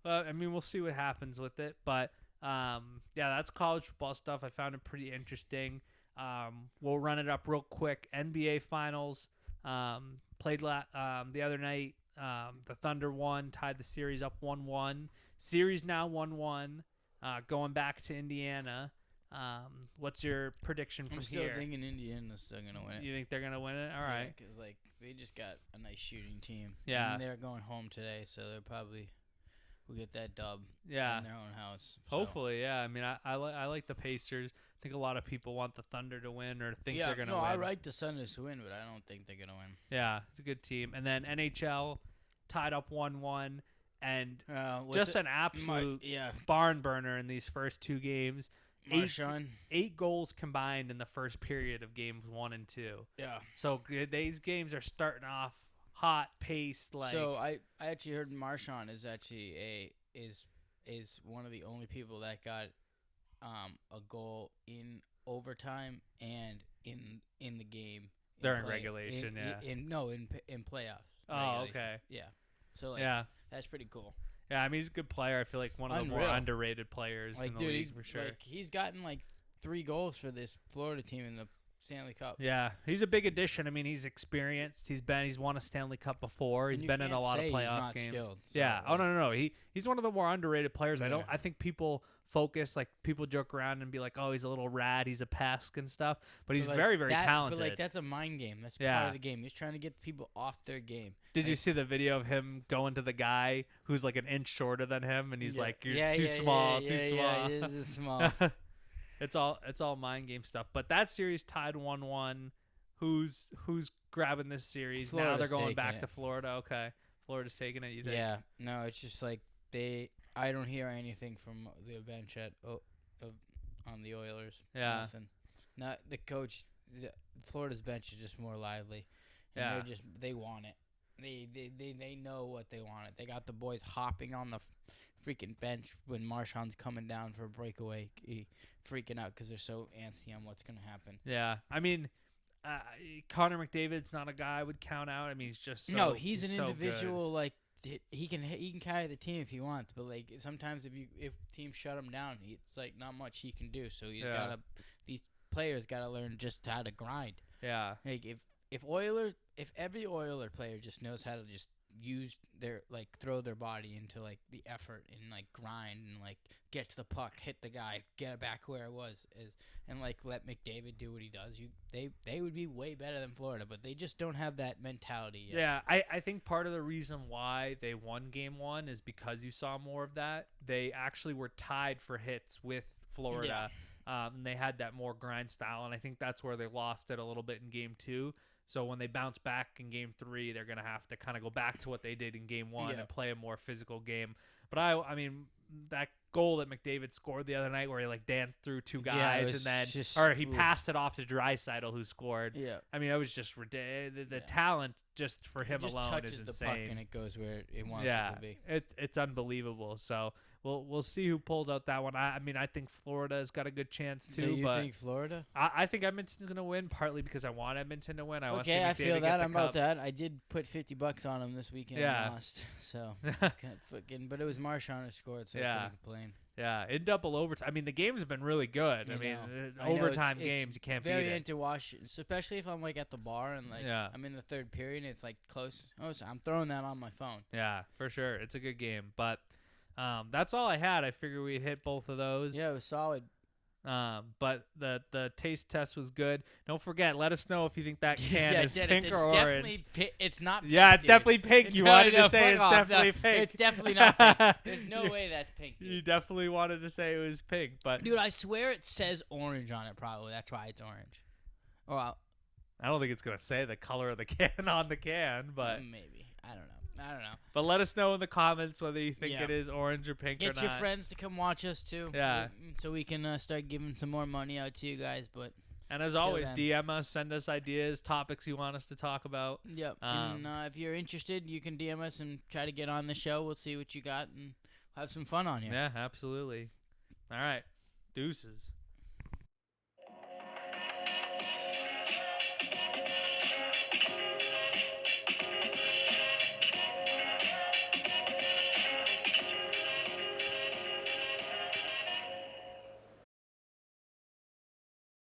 Speaker 1: I mean, we'll see what happens with it. But that's college football stuff. I found it pretty interesting. We'll run it up real quick. NBA Finals played the other night. The Thunder won, tied the series up 1-1. Series now 1-1. Going back to Indiana. What's your prediction from here?
Speaker 2: I'm still thinking Indiana's still gonna win it.
Speaker 1: You think they're gonna win it? All right.
Speaker 2: Because they just got a nice shooting team.
Speaker 1: Yeah.
Speaker 2: And they're going home today, so they'll probably get that dub.
Speaker 1: Yeah.
Speaker 2: In their own house. So.
Speaker 1: Hopefully, yeah. I mean, I like the Pacers. I think a lot of people want the Thunder to win or think they're gonna win.
Speaker 2: I like the Suns to win, but I don't think they're gonna win.
Speaker 1: Yeah, it's a good team. And then NHL tied up 1-1, and just an absolute barn burner in these first two games. Eight goals combined in the first period of games 1 and 2.
Speaker 2: Yeah.
Speaker 1: So these games are starting off hot, paced.
Speaker 2: So I actually heard Marchand is actually is one of the only people that got a goal in overtime and in the game
Speaker 1: during regulation.
Speaker 2: In playoffs.
Speaker 1: Oh, okay.
Speaker 2: Yeah. So that's pretty cool.
Speaker 1: Yeah, I mean, he's a good player. I feel like one of the more underrated players in the league for sure.
Speaker 2: He's gotten 3 goals for this Florida team in the Stanley Cup.
Speaker 1: Yeah, he's a big addition. I mean, he's experienced. He's won a Stanley Cup before. He's been in a lot of playoffs games.
Speaker 2: Skilled,
Speaker 1: yeah. Oh no. He's one of the more underrated players.
Speaker 2: Yeah.
Speaker 1: I think people people joke around and be like, oh, he's a little rat, he's a pesk and stuff, but he's very, very talented.
Speaker 2: But that's a mind game. That's part of the game. He's trying to get people off their game.
Speaker 1: Did you see the video of him going to the guy who's like an inch shorter than him, and he's like, "You're too small, too small."
Speaker 2: Yeah, he is small.
Speaker 1: It's all mind game stuff. But that series tied 1-1. Who's grabbing this series? Now they're going back to Florida. Okay, Florida's taking it. You think?
Speaker 2: Yeah. No, it's just like I don't hear anything from the bench on the Oilers.
Speaker 1: Yeah.
Speaker 2: Nothing. Not the coach. Florida's bench is just more lively. And
Speaker 1: yeah.
Speaker 2: They want it. They know what they want. They got the boys hopping on the freaking bench when Marchand's coming down for a breakaway, freaking out because they're so antsy on what's gonna happen.
Speaker 1: Yeah, I mean, Connor McDavid's not a guy I would count out. I mean, he's just
Speaker 2: he's an individual. Like he can carry the team if he wants, but like sometimes if teams shut him down, it's like not much he can do. So these players gotta learn just how to grind.
Speaker 1: Yeah,
Speaker 2: like if every Oiler player just knows how to just use their throw their body into the effort and grind and get to the puck, hit the guy, get it back where it was, and let McDavid do what he does, they would be way better than Florida, but they just don't have that mentality yet.
Speaker 1: Yeah, I think part of the reason why they won game 1 is because you saw more of that. They actually were tied for hits with Florida. And they had that more grind style, and I think that's where they lost it a little bit in game 2. So when they bounce back in game 3, they're going to have to kind of go back to what they did in game 1 and play a more physical game. But I mean, that goal that McDavid scored the other night where he like danced through two
Speaker 2: Yeah, it
Speaker 1: guys
Speaker 2: was
Speaker 1: and then
Speaker 2: just-
Speaker 1: or he
Speaker 2: oof.
Speaker 1: passed it off to Draisaitl who scored.
Speaker 2: Yeah.
Speaker 1: I mean, it was just ridiculous. The
Speaker 2: Yeah.
Speaker 1: talent just for him
Speaker 2: It just
Speaker 1: alone
Speaker 2: touches
Speaker 1: is
Speaker 2: the
Speaker 1: insane.
Speaker 2: puck and it goes where it wants
Speaker 1: Yeah,
Speaker 2: it to be.
Speaker 1: it's unbelievable. So we'll see who pulls out that one. I mean, I think Florida has got a good chance too.
Speaker 2: So you
Speaker 1: but
Speaker 2: think Florida?
Speaker 1: I think Edmonton's gonna win partly because I want Edmonton to win. I want to see
Speaker 2: Okay, I
Speaker 1: McDavid
Speaker 2: feel
Speaker 1: get
Speaker 2: that.
Speaker 1: the
Speaker 2: I'm about
Speaker 1: cup.
Speaker 2: that. I did put $50 on him this weekend.
Speaker 1: Yeah.
Speaker 2: And lost. So it's kind of fucking. But it was Marchand who scored, so I
Speaker 1: Yeah.
Speaker 2: couldn't complain.
Speaker 1: Yeah, in double overtime. I mean, the games have been really good. I
Speaker 2: You
Speaker 1: mean,
Speaker 2: know.
Speaker 1: uh,
Speaker 2: I know,
Speaker 1: overtime
Speaker 2: it's
Speaker 1: games you can't beat
Speaker 2: very
Speaker 1: it.
Speaker 2: into watch, especially if I'm like at the bar and like
Speaker 1: Yeah.
Speaker 2: I'm in the third period. And it's like close. Oh, so I'm throwing that on my phone.
Speaker 1: Yeah, for sure. It's a good game. But that's all I had. I figured we'd hit both of those.
Speaker 2: Yeah, it was solid.
Speaker 1: But the taste test was good. Don't forget, let us know if you think that can
Speaker 2: yeah,
Speaker 1: is
Speaker 2: Dennis,
Speaker 1: pink
Speaker 2: it's
Speaker 1: or
Speaker 2: definitely
Speaker 1: orange.
Speaker 2: it's not.
Speaker 1: Yeah,
Speaker 2: pink,
Speaker 1: it's
Speaker 2: dude.
Speaker 1: definitely pink. You
Speaker 2: No,
Speaker 1: wanted
Speaker 2: no,
Speaker 1: to say
Speaker 2: fuck
Speaker 1: it's
Speaker 2: off.
Speaker 1: definitely
Speaker 2: No,
Speaker 1: pink.
Speaker 2: It's definitely not pink. There's no way that's pink,
Speaker 1: You
Speaker 2: dude.
Speaker 1: definitely wanted to say it was pink, but
Speaker 2: Dude, I swear it says orange on it. Probably that's why it's orange. Or
Speaker 1: I don't think it's gonna say the color of the can on the can. But
Speaker 2: maybe I don't know.
Speaker 1: but let us know in the comments whether you think
Speaker 2: Yeah.
Speaker 1: it is orange or pink or
Speaker 2: Get
Speaker 1: not.
Speaker 2: your friends to come watch us too.
Speaker 1: Yeah.
Speaker 2: So we can start giving some more money out to you guys. But
Speaker 1: And as always,
Speaker 2: then.
Speaker 1: DM us, send us ideas, topics you want us to talk about.
Speaker 2: yep. And if you're interested, you can DM us and try to get on the show. We'll see what you got and have some fun on here.
Speaker 1: Yeah, absolutely. All right. Deuces.